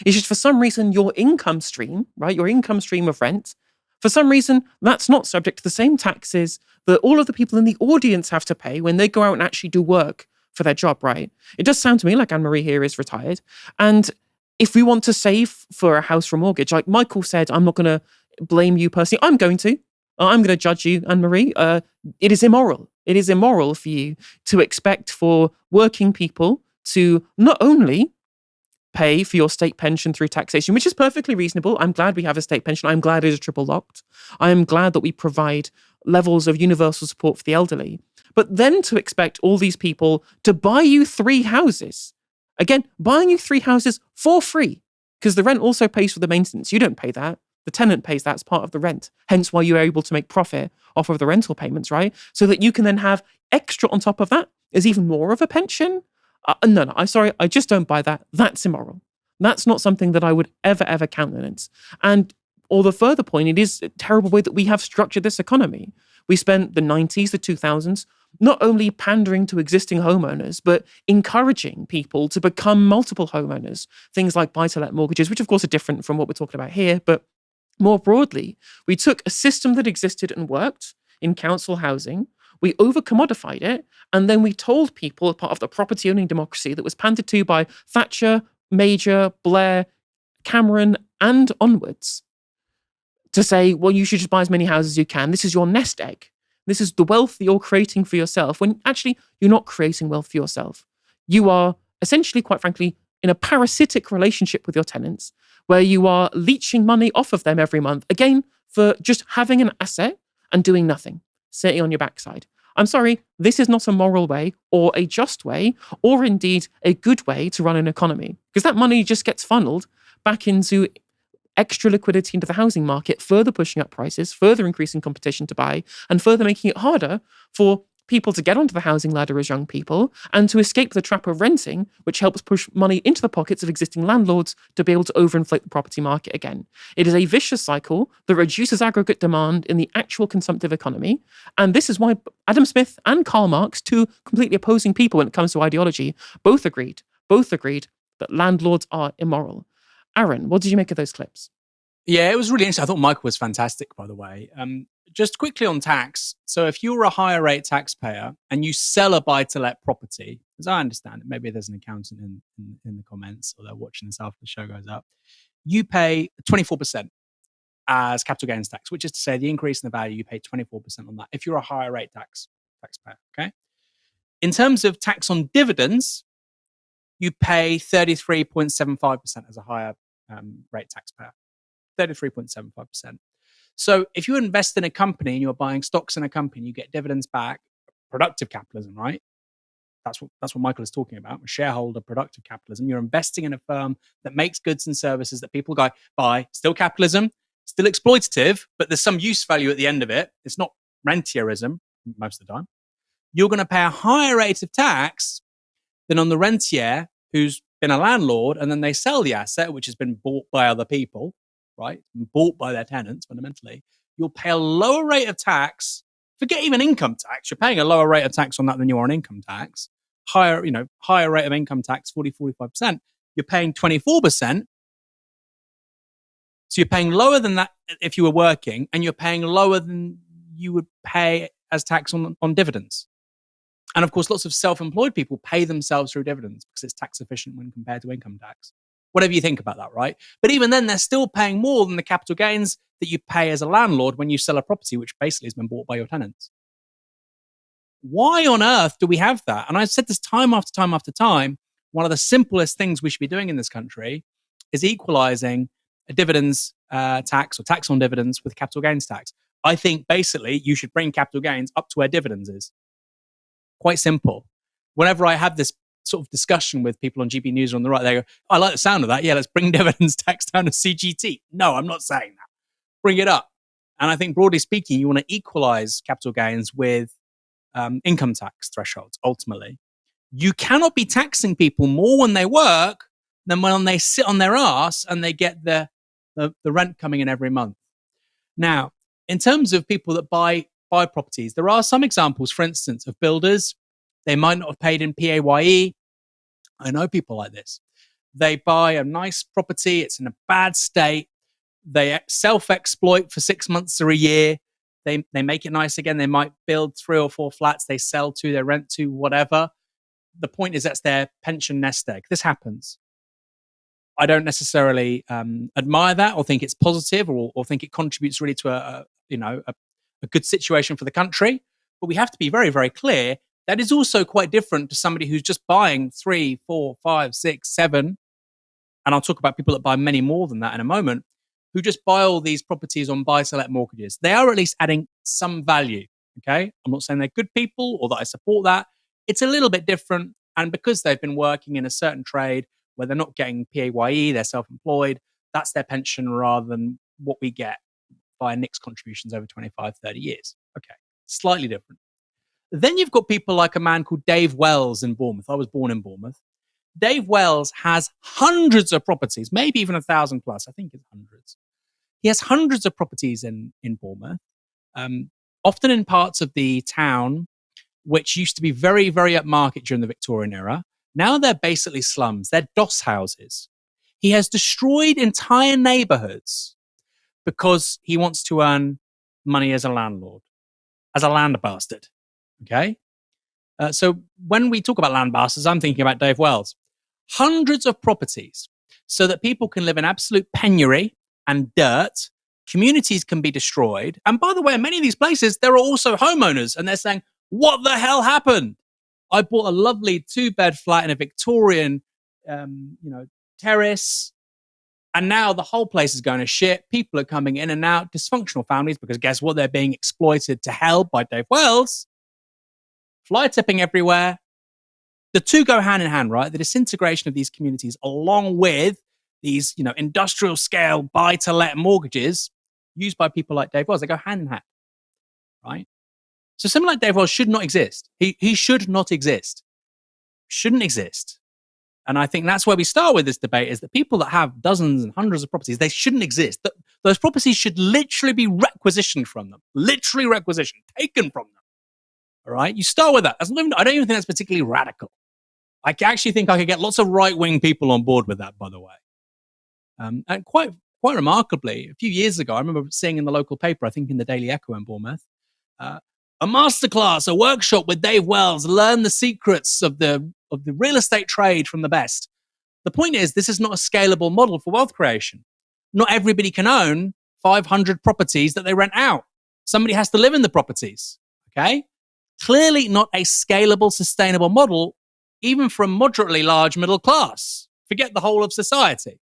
S1: It's just for some reason your income stream, right? Your income stream of rent. For some reason, that's not subject to the same taxes that all of the people in the audience have to pay when they go out and actually do work for their job, right? It does sound to me like Anne-Marie here is retired. And if we want to save for a house for a mortgage, like Michael said, I'm not going to blame you personally. I'm going to judge you, Anne-Marie. It is immoral. It is immoral for you to expect for working people to not only pay for your state pension through taxation, which is perfectly reasonable. I'm glad we have a state pension. I'm glad it is triple locked. I am glad that we provide levels of universal support for the elderly. But then to expect all these people to buy you 3 houses, again, buying you 3 houses for free, because the rent also pays for the maintenance. You don't pay that. The tenant pays that as part of the rent. Hence why you're able to make profit off of the rental payments, right? So that you can then have extra on top of that is even more of a pension. No, I'm sorry, I just don't buy that. That's immoral. That's not something that I would ever countenance. And or the further point, it is a terrible way that we have structured this economy. We spent the 90s, the 2000s, not only pandering to existing homeowners, but encouraging people to become multiple homeowners. Things like buy-to-let mortgages, which of course are different from what we're talking about here. But more broadly, we took a system that existed and worked in council housing, we over-commodified it, and then we told people, part of the property-owning democracy that was pandered to by Thatcher, Major, Blair, Cameron, and onwards, to say, well, you should just buy as many houses as you can. This is your nest egg. This is the wealth that you're creating for yourself, when actually you're not creating wealth for yourself. You are essentially, quite frankly, in a parasitic relationship with your tenants where you are leeching money off of them every month, again, for just having an asset and doing nothing, sitting on your backside. I'm sorry, this is not a moral way or a just way or indeed a good way to run an economy, because that money just gets funneled back into extra liquidity into the housing market, further pushing up prices, further increasing competition to buy, and further making it harder for people to get onto the housing ladder as young people and to escape the trap of renting, which helps push money into the pockets of existing landlords to be able to overinflate the property market again. It is a vicious cycle that reduces aggregate demand in the actual consumptive economy. And this is why Adam Smith and Karl Marx, two completely opposing people when it comes to ideology, both agreed that landlords are immoral. Aaron, what did you make of those clips?
S2: Yeah, it was really interesting. I thought Michael was fantastic, by the way. Just quickly on tax. So if you're a higher rate taxpayer and you sell a buy-to-let property, as I understand it, maybe there's an accountant in the comments or they're watching this after the show goes up, you pay 24% as capital gains tax, which is to say the increase in the value, you pay 24% on that if you're a higher rate taxpayer, okay? In terms of tax on dividends, you pay 33.75% as a higher rate taxpayer, 33.75%. So if you invest in a company and you're buying stocks in a company, you get dividends back, productive capitalism, right? That's what Michael is talking about, shareholder productive capitalism. You're investing in a firm that makes goods and services that people buy, still capitalism, still exploitative, but there's some use value at the end of it. It's not rentierism most of the time. You're going to pay a higher rate of tax than on the rentier who's been a landlord and then they sell the asset, which has been bought by other people, right? Bought by their tenants, fundamentally. You'll pay a lower rate of tax. Forget even income tax. You're paying a lower rate of tax on that than you are on income tax. Higher rate of income tax, 40-45%. You're paying 24%. So you're paying lower than that if you were working, and you're paying lower than you would pay as tax on dividends. And of course, lots of self-employed people pay themselves through dividends because it's tax efficient when compared to income tax. Whatever you think about that, right? But even then, they're still paying more than the capital gains that you pay as a landlord when you sell a property, which basically has been bought by your tenants. Why on earth do we have that? And I've said this time after time after time, one of the simplest things we should be doing in this country is equalizing a dividends tax or tax on dividends with capital gains tax. I think basically you should bring capital gains up to where dividends is. Quite simple. Whenever I have this sort of discussion with people on GB News or on the right, they go, I like the sound of that. Yeah, let's bring dividends tax down to CGT. No, I'm not saying that. Bring it up. And I think broadly speaking, you want to equalize capital gains with income tax thresholds, ultimately. You cannot be taxing people more when they work than when they sit on their ass and they get the rent coming in every month. Now, in terms of people that buy properties, there are some examples, for instance, of builders. They might not have paid in PAYE. I know people like this. They buy a nice property. It's in a bad state. They self-exploit for 6 months or a year. They make it nice again. They might build 3 or 4 flats they sell to, they rent to, whatever. The point is that's their pension nest egg. This happens. I don't necessarily admire that or think it's positive or think it contributes really to a good situation for the country. But we have to be very, very clear that is also quite different to somebody who's just buying 3, 4, 5, 6, 7. And I'll talk about people that buy many more than that in a moment, who just buy all these properties on buy-to-let mortgages. They are at least adding some value, okay? I'm not saying they're good people or that I support that. It's a little bit different. And because they've been working in a certain trade where they're not getting PAYE, they're self-employed, that's their pension rather than what we get via NICS contributions over 25, 30 years. Okay, slightly different. Then you've got people like a man called Dave Wells in Bournemouth. I was born in Bournemouth. Dave Wells has hundreds of properties, maybe even 1,000 plus. I think it's hundreds. He has hundreds of properties in Bournemouth, often in parts of the town which used to be very, very upmarket during the Victorian era. Now they're basically slums. They're doss houses. He has destroyed entire neighborhoods because he wants to earn money as a landlord, as a land bastard. Okay? So when we talk about land bastards, I'm thinking about Dave Wells. Hundreds of properties so that people can live in absolute penury and dirt. Communities can be destroyed. And by the way, in many of these places, there are also homeowners and they're saying, what the hell happened? I bought a lovely 2-bed flat in a Victorian terrace. And now the whole place is going to shit. People are coming in and out, dysfunctional families, because guess what? They're being exploited to hell by Dave Wells. Fly tipping everywhere. The two go hand in hand, right? The disintegration of these communities, along with these, industrial scale buy-to-let mortgages used by people like Dave Wells, they go hand in hand, right? So someone like Dave Wells should not exist. He should not exist. Shouldn't exist. And I think that's where we start with this debate, is that people that have dozens and hundreds of properties, they shouldn't exist. Those properties should literally be requisitioned from them. Literally requisitioned, taken from them. All right? You start with that. I don't even think that's particularly radical. I actually think I could get lots of right-wing people on board with that, by the way. And quite remarkably, a few years ago, I remember seeing in the local paper, I think in the Daily Echo in Bournemouth, a masterclass, a workshop with Dave Wells, learn the secrets of the real estate trade from the best. The point is, this is not a scalable model for wealth creation. Not everybody can own 500 properties that they rent out. Somebody has to live in the properties, okay? Clearly not a scalable, sustainable model, even for a moderately large middle class. Forget the whole of society.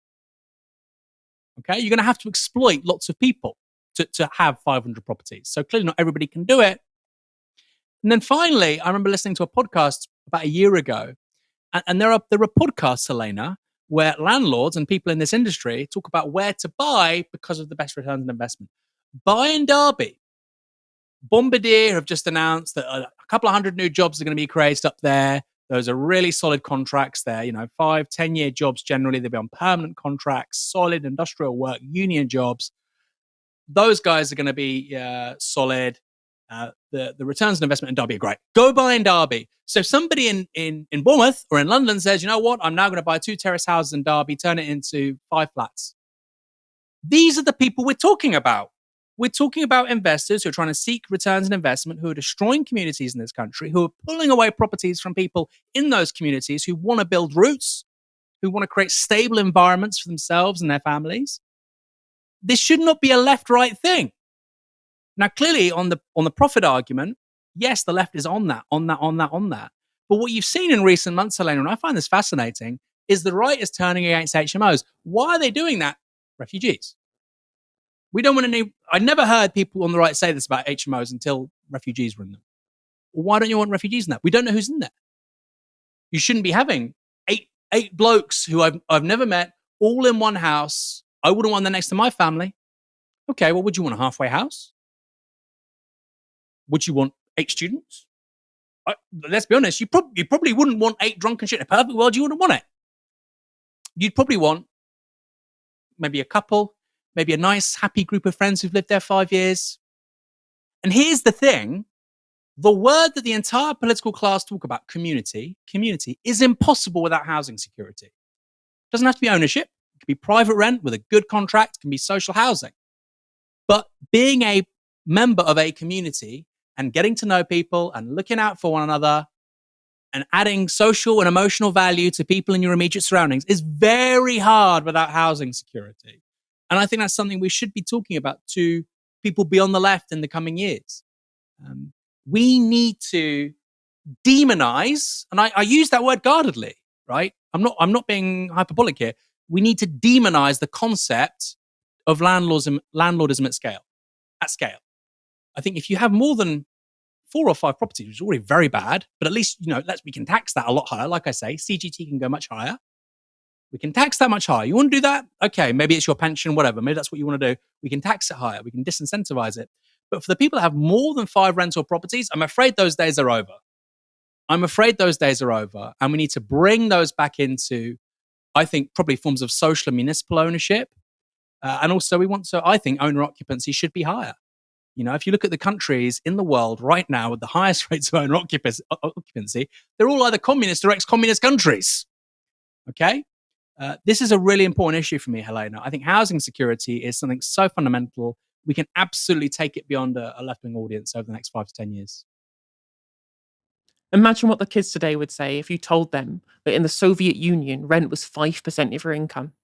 S2: Okay, you're going to have to exploit lots of people to have 500 properties. So clearly not everybody can do it. And then finally, I remember listening to a podcast about a year ago, and there are podcasts, Helena, where landlords and people in this industry talk about where to buy because of the best returns on investment. Buy in Derby. Bombardier have just announced that a couple of hundred new jobs are going to be created up there. Those are really solid contracts there, 5-10 year jobs generally. They'll be on permanent contracts, solid industrial work, union jobs. Those guys are going to be solid. The returns on investment in Derby are great. Go buy in Derby. So if somebody in Bournemouth or in London says, you know what, I'm now going to buy 2 terrace houses in Derby, turn it into 5 flats. These are the people we're talking about. We're talking about investors who are trying to seek returns on investment, who are destroying communities in this country, who are pulling away properties from people in those communities who want to build roots, who want to create stable environments for themselves and their families. This should not be a left-right thing. Now, clearly, on the profit argument, yes, the left is on that. But what you've seen in recent months, Helena, and I find this fascinating, is the right is turning against HMOs. Why are they doing that? Refugees. We don't want any. I never heard people on the right say this about HMOs until refugees were in them. Well, why don't you want refugees in that? We don't know who's in there. You shouldn't be having eight blokes who I've never met all in one house. I wouldn't want them next to my family. Okay, well, would you want a halfway house? Would you want 8 students? Let's be honest, you probably wouldn't want 8 drunken shit. In a perfect world, you wouldn't want it. You'd probably want maybe a couple, maybe a nice, happy group of friends who've lived there 5 years. And here's the thing. The word that the entire political class talk about, community, is impossible without housing security. It doesn't have to be ownership. It can be private rent with a good contract. It can be social housing. But being a member of a community and getting to know people and looking out for one another and adding social and emotional value to people in your immediate surroundings is very hard without housing security. And I think that's something we should be talking about to people beyond the left in the coming years. We need to demonize, and I use that word guardedly, right? I'm not being hyperbolic here. We need to demonize the concept of landlordism at scale. I think if you have more than 4 or 5 properties, which is already very bad, but at least, we can tax that a lot higher. Like I say, CGT can go much higher. We can tax that much higher. You want to do that? Okay, maybe it's your pension, whatever. Maybe that's what you want to do. We can tax it higher. We can disincentivize it. But for the people that have more than 5 rental properties, I'm afraid those days are over. And we need to bring those back into, I think, probably forms of social and municipal ownership. And also I think owner occupancy should be higher. If you look at the countries in the world right now with the highest rates of owner occupancy, they're all either communist or ex-communist countries. Okay? This is a really important issue for me, Helena. I think housing security is something so fundamental. We can absolutely take it beyond a left-wing audience over the next 5 to 10 years.
S1: Imagine what the kids today would say if you told them that in the Soviet Union, rent was 5% of your income.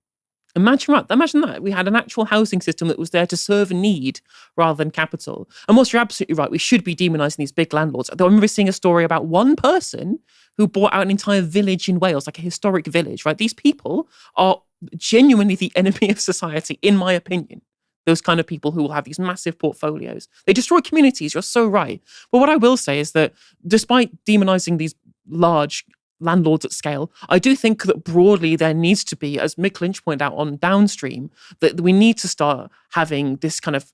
S1: Imagine that. We had an actual housing system that was there to serve a need rather than capital. And whilst you're absolutely right, we should be demonising these big landlords. I remember seeing a story about one person who bought out an entire village in Wales, like a historic village, right? These people are genuinely the enemy of society, in my opinion. Those kind of people who will have these massive portfolios. They destroy communities, you're so right. But what I will say is that despite demonising these large landlords at scale, I do think that broadly there needs to be, as Mick Lynch pointed out on Downstream, that we need to start having this kind of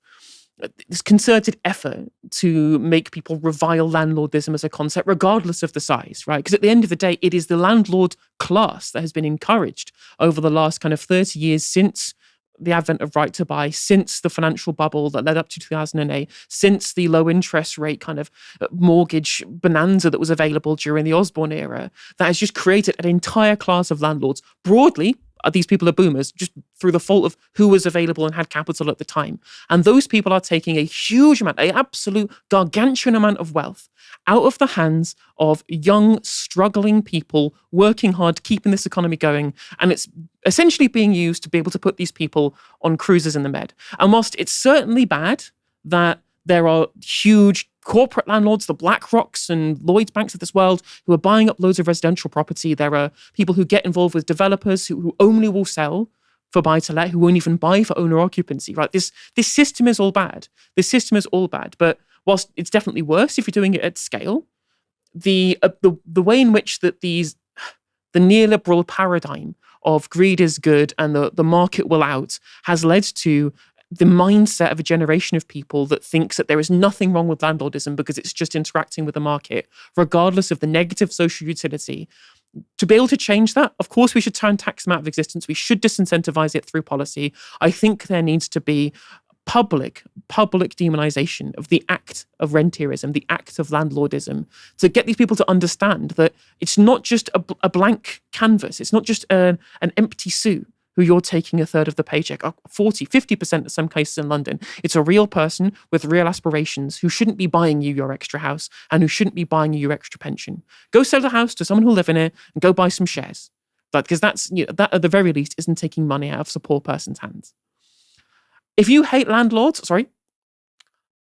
S1: this concerted effort to make people revile landlordism as a concept, regardless of the size, right? Because at the end of the day, it is the landlord class that has been encouraged over the last kind of 30 years since the advent of right to buy, since the financial bubble that led up to 2008, since the low interest rate kind of mortgage bonanza that was available during the Osborne era, that has just created an entire class of landlords. Broadly, these people are boomers, just through the fault of who was available and had capital at the time. And those people are taking a huge amount, an absolute gargantuan amount of wealth out of the hands of young, struggling people working hard, keeping this economy going. And it's essentially being used to be able to put these people on cruises in the Med. And whilst it's certainly bad that there are huge corporate landlords, the BlackRocks and Lloyds banks of this world, who are buying up loads of residential property. There are people who get involved with developers who only will sell for buy-to-let, who won't even buy for owner occupancy, right? This system is all bad. This system is all bad. But whilst it's definitely worse if you're doing it at scale, the way in which that the neoliberal paradigm of greed is good and the market will out has led to the mindset of a generation of people that thinks that there is nothing wrong with landlordism because it's just interacting with the market, regardless of the negative social utility. To be able to change that, of course, we should try and tax them out of existence. We should disincentivize it through policy. I think there needs to be public demonization of the act of rentierism, the act of landlordism, to get these people to understand that it's not just a blank canvas. It's not just an empty suit who you're taking a third of the paycheck, 40, 50% in some cases in London. It's a real person with real aspirations who shouldn't be buying you your extra house and who shouldn't be buying you your extra pension. Go sell the house to someone who'll live in it and go buy some shares. Because that at the very least isn't taking money out of a poor person's hands. If you hate landlords,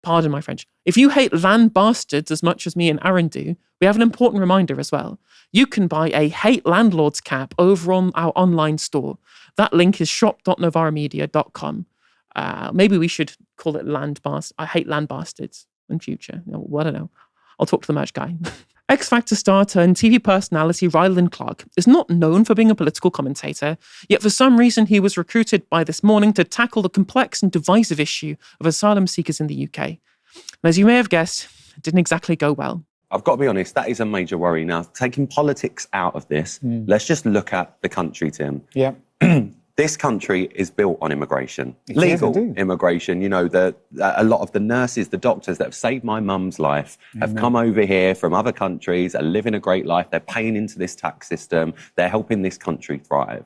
S1: pardon my French, if you hate land bastards as much as me and Aaron do, we have an important reminder as well. You can buy a Hate Landlords cap over on our online store. That link is shop.novaramedia.com. Maybe we should call it I Hate Land Bastards in future. I don't know. I'll talk to the merch guy. X Factor starter and TV personality Ryland Clark is not known for being a political commentator, yet for some reason he was recruited by This Morning to tackle the complex and divisive issue of asylum seekers in the UK. And as you may have guessed, it didn't exactly go well.
S11: I've got to be honest, that is a major worry. Now, taking politics out of this, let's just look at the country, Tim.
S5: Yeah.
S11: This country is built on immigration, legal immigration. You know, a lot of the nurses, the doctors that have saved my mum's life have come over here from other countries, are living a great life. They're paying into this tax system. They're helping this country thrive.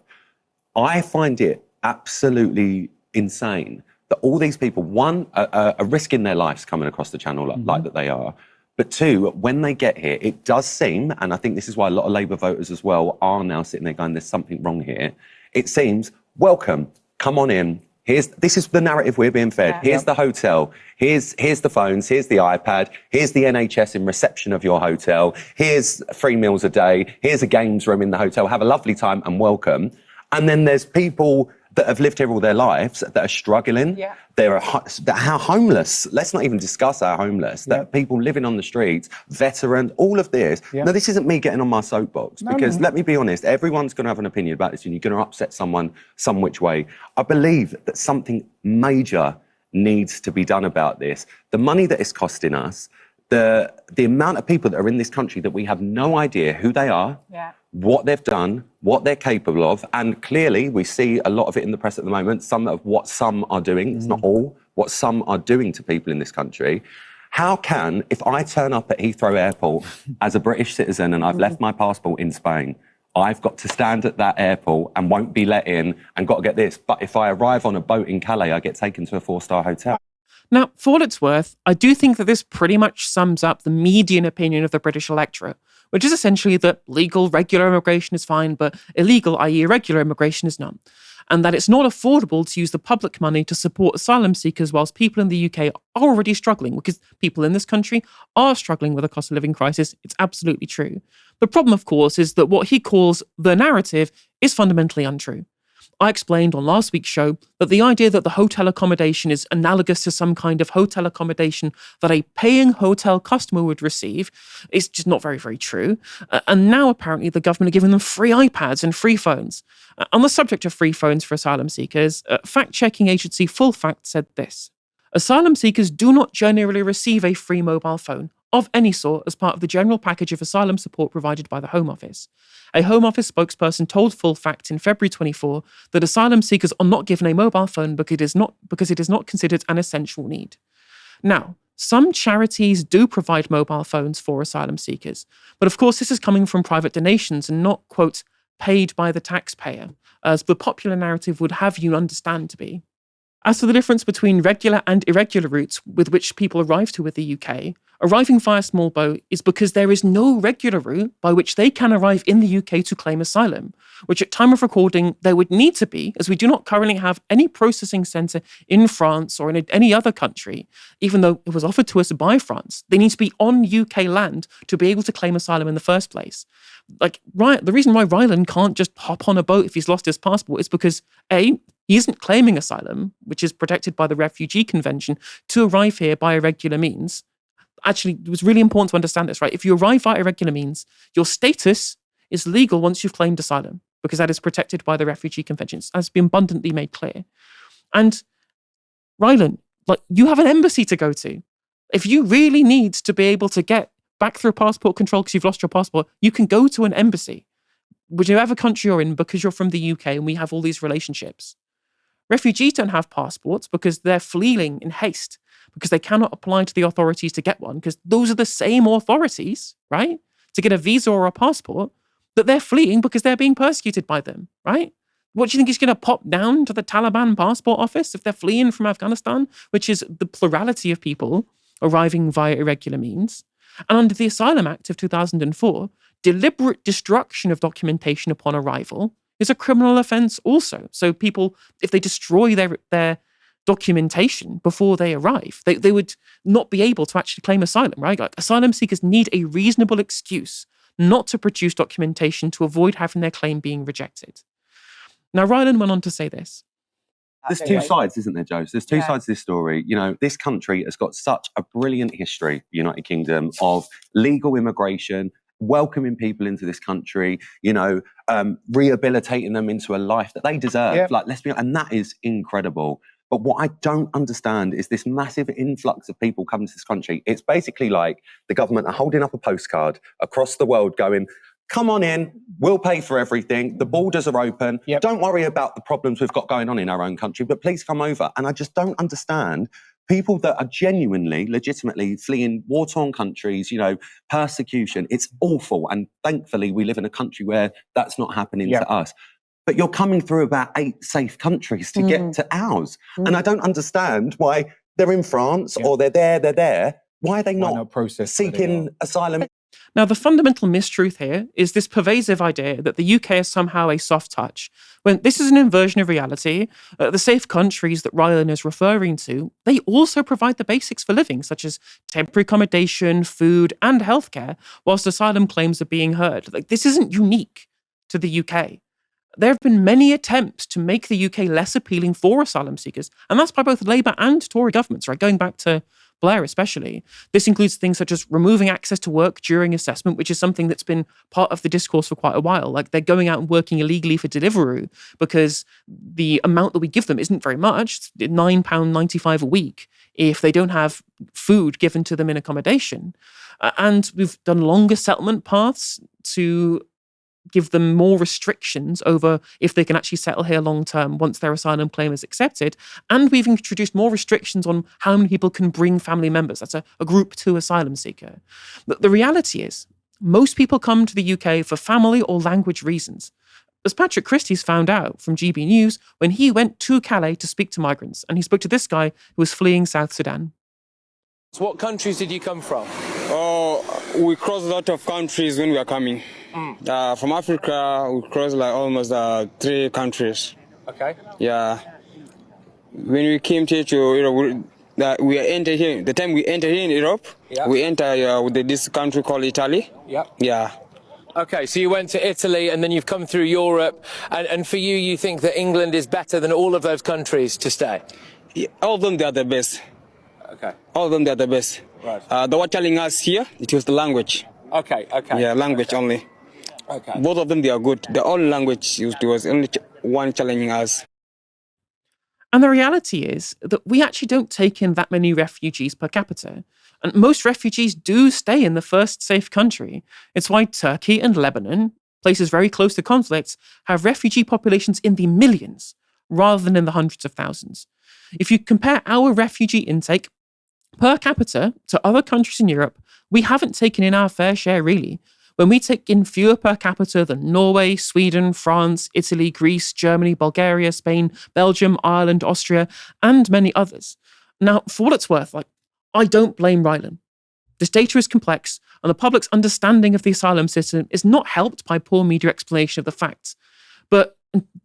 S11: I find it absolutely insane that all these people, one, are risking their lives coming across the channel like that they are. But two, when they get here, it does seem, and I think this is why a lot of Labour voters as well are now sitting there going, there's something wrong here. It seems, welcome, come on in. This is the narrative we're being fed. Here's the hotel. Here's the phones. Here's the iPad. Here's the NHS in reception of your hotel. Here's 3 meals a day. Here's a games room in the hotel. Have a lovely time and welcome. And then there's people that have lived here all their lives that are struggling. Yeah. They're homeless. Let's not even discuss our homeless. That are people living on the streets, veterans, all of this. Yeah. Now, this isn't me getting on my soapbox because let me be honest, everyone's going to have an opinion about this and you're going to upset someone some which way. I believe that something major needs to be done about this. The money that it's costing us, the amount of people that are in this country that we have no idea who they are, what they've done, what they're capable of, and clearly we see a lot of it in the press at the moment, some of what some are doing, it's not all, what some are doing to people in this country. How can, if I turn up at Heathrow Airport as a British citizen and I've left my passport in Spain, I've got to stand at that airport and won't be let in and got to get this, but if I arrive on a boat in Calais, I get taken to a 4-star hotel.
S1: Now, for what it's worth, I do think that this pretty much sums up the median opinion of the British electorate, which is essentially that legal, regular immigration is fine, but illegal, i.e. irregular immigration, is not. And that it's not affordable to use the public money to support asylum seekers whilst people in the UK are already struggling, because people in this country are struggling with a cost of living crisis. It's absolutely true. The problem, of course, is that what he calls the narrative is fundamentally untrue. I explained on last week's show that the idea that the hotel accommodation is analogous to some kind of hotel accommodation that a paying hotel customer would receive is just not very, very true. And now apparently the government are giving them free iPads and free phones. On the subject of free phones for asylum seekers, fact-checking agency Full Fact said this: asylum seekers do not generally receive a free mobile phone of any sort as part of the general package of asylum support provided by the Home Office. A Home Office spokesperson told Full Fact in February 24 that asylum seekers are not given a mobile phone because it is not considered an essential need. Now, some charities do provide mobile phones for asylum seekers, but of course this is coming from private donations and not, quote, paid by the taxpayer, as the popular narrative would have you understand to be. As for the difference between regular and irregular routes with which people arrive to the UK, arriving via small boat is because there is no regular route by which they can arrive in the UK to claim asylum, which at time of recording there would need to be, as we do not currently have any processing centre in France or in any other country, even though it was offered to us by France. They need to be on UK land to be able to claim asylum in the first place. The reason why Rylan can't just hop on a boat if he's lost his passport is because, A, he isn't claiming asylum, which is protected by the Refugee Convention, to arrive here by irregular means. Actually, it was really important to understand this, right? If you arrive by irregular means, your status is legal once you've claimed asylum, because that is protected by the Refugee Convention, as has been abundantly made clear. And Rylan, you have an embassy to go to. If you really need to be able to get back through passport control because you've lost your passport, you can go to an embassy, whichever country you're in, because you're from the UK and we have all these relationships. Refugees don't have passports because they're fleeing in haste, because they cannot apply to the authorities to get one, because those are the same authorities, right, to get a visa or a passport, that they're fleeing because they're being persecuted by them, right? What do you think is going to pop down to the Taliban passport office if they're fleeing from Afghanistan, which is the plurality of people arriving via irregular means? And under the Asylum Act of 2004, deliberate destruction of documentation upon arrival is a criminal offence also. So people, if they destroy their documentation before they arrive, they would not be able to actually claim asylum, right? Asylum seekers need a reasonable excuse not to produce documentation to avoid having their claim being rejected. Now, Rylan went on to say this.
S11: There's two sides, isn't there, Joe? There's two sides to this story. This country has got such a brilliant history, the United Kingdom, of legal immigration, welcoming people into this country, rehabilitating them into a life that they deserve.
S8: Yep.
S11: Let's be honest, and that is incredible. But what I don't understand is this massive influx of people coming to this country. It's basically like the government are holding up a postcard across the world going, come on in, we'll pay for everything. The borders are open.
S8: Yep.
S11: Don't worry about the problems we've got going on in our own country, but please come over. And I just don't understand people that are genuinely, legitimately fleeing war-torn countries, persecution. It's awful. And thankfully, we live in a country where that's not happening to us. But you're coming through about 8 safe countries to get to ours. And I don't understand why they're in France or they're there. Why are they not seeking asylum?
S1: Now, the fundamental mistruth here is this pervasive idea that the UK is somehow a soft touch, when this is an inversion of reality. The safe countries that Rylan is referring to, they also provide the basics for living, such as temporary accommodation, food, and healthcare, whilst asylum claims are being heard. This isn't unique to the UK. There have been many attempts to make the UK less appealing for asylum seekers, and that's by both Labour and Tory governments, right? Going back to Blair especially. This includes things such as removing access to work during assessment, which is something that's been part of the discourse for quite a while. They're going out and working illegally for Deliveroo because the amount that we give them isn't very much. It's £9.95 a week if they don't have food given to them in accommodation. And we've done longer settlement paths to give them more restrictions over if they can actually settle here long term once their asylum claim is accepted. And we've introduced more restrictions on how many people can bring family members. That's a Group 2 asylum seeker. But the reality is, most people come to the UK for family or language reasons. As Patrick Christie's found out from GB News when he went to Calais to speak to migrants, and he spoke to this guy who was fleeing South Sudan.
S12: So what countries did you come from? We cross a lot of countries when we are coming. From Africa, we cross like almost 3 countries.
S13: Okay.
S12: Yeah. When we came to Europe, we entered here. The time we entered here in Europe, we enter with this country called Italy. Yeah.
S13: Okay, so you went to Italy and then you've come through Europe, and for you, you think that England is better than all of those countries to stay?
S12: Yeah, all of them, they are the best.
S13: Okay.
S12: All of them, they are the best.
S13: Right.
S12: They were telling us here, it was the language.
S13: Okay.
S12: Yeah, language only.
S13: Okay.
S12: Both of them, they are good. The only language used was only one challenging us.
S1: And the reality is that we actually don't take in that many refugees per capita. And most refugees do stay in the first safe country. It's why Turkey and Lebanon, places very close to conflicts, have refugee populations in the millions rather than in the hundreds of thousands. If you compare our refugee intake per capita to other countries in Europe, we haven't taken in our fair share, really. When we take in fewer per capita than Norway, Sweden, France, Italy, Greece, Germany, Bulgaria, Spain, Belgium, Ireland, Austria, and many others. Now, for what it's worth, I don't blame Rylan. This data is complex, and the public's understanding of the asylum system is not helped by poor media explanation of the facts. But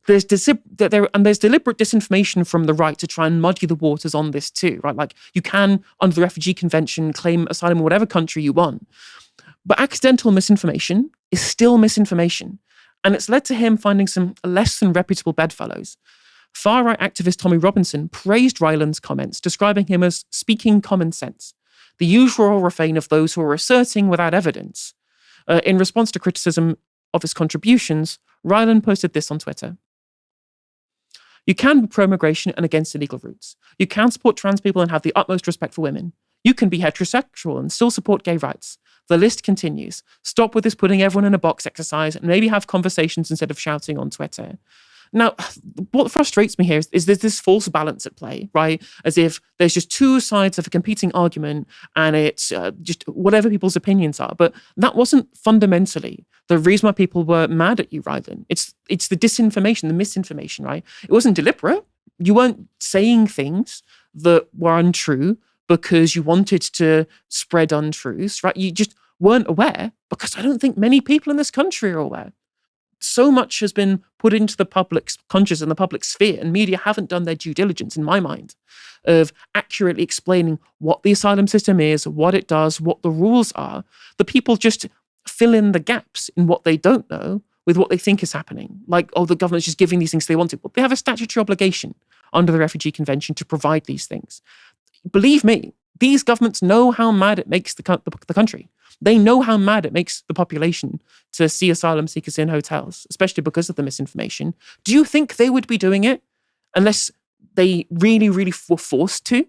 S1: there's deliberate disinformation from the right to try and muddy the waters on this too, right? Like, you can, under the Refugee Convention, claim asylum in whatever country you want. But accidental misinformation is still misinformation, and it's led to him finding some less than reputable bedfellows. Far-right activist Tommy Robinson praised Ryland's comments, describing him as speaking common sense, the usual refrain of those who are asserting without evidence. In response to criticism of his contributions, Ryland posted this on Twitter. You can be pro-immigration and against illegal routes. You can support trans people and have the utmost respect for women. You can be heterosexual and still support gay rights. The list continues. Stop with this putting everyone in a box exercise and maybe have conversations instead of shouting on Twitter. Now, what frustrates me here is there's this false balance at play, right? As if there's just two sides of a competing argument and it's just whatever people's opinions are. But that wasn't fundamentally the reason why people were mad at you, Rylan. It's the disinformation, the misinformation, right? It wasn't deliberate. You weren't saying things that were untrue because you wanted to spread untruths, right? You just weren't aware, because I don't think many people in this country are aware. So much has been put into the public's conscious and the public sphere, and media haven't done their due diligence, in my mind, of accurately explaining what the asylum system is, what it does, what the rules are. The people just fill in the gaps in what they don't know with what they think is happening. Like, the government's just giving these things they want to. But they have a statutory obligation under the Refugee Convention to provide these things. Believe me, these governments know how mad it makes the country. They know how mad it makes the population to see asylum seekers in hotels, especially because of the misinformation. Do you think they would be doing it unless they really, really were forced to?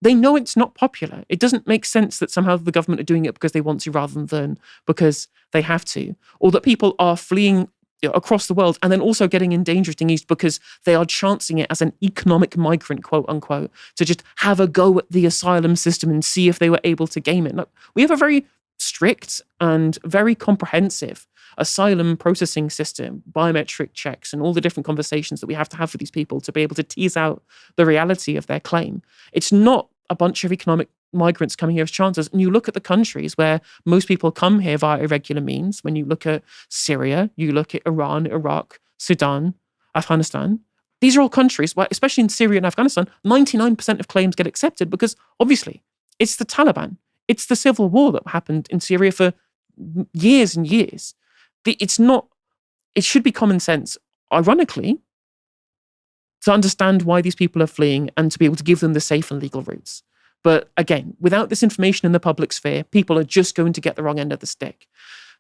S1: They know it's not popular. It doesn't make sense that somehow the government are doing it because they want to rather than because they have to, or that people are fleeing across the world and then also getting in dangerous things because they are chancing it as an economic migrant, quote unquote, to just have a go at the asylum system and see if they were able to game it. Look, we have a very strict and very comprehensive asylum processing system, biometric checks, and all the different conversations that we have to have with these people to be able to tease out the reality of their claim. It's not a bunch of economic migrants coming here as chancers. And you look at the countries where most people come here via irregular means. When you look at Syria, you look at Iran, Iraq, Sudan, Afghanistan. These are all countries where, especially in Syria and Afghanistan, 99% of claims get accepted because, obviously, it's the Taliban. It's the civil war that happened in Syria for years and years. It should be common sense, ironically, to understand why these people are fleeing and to be able to give them the safe and legal routes. But again, without this information in the public sphere, people are just going to get the wrong end of the stick.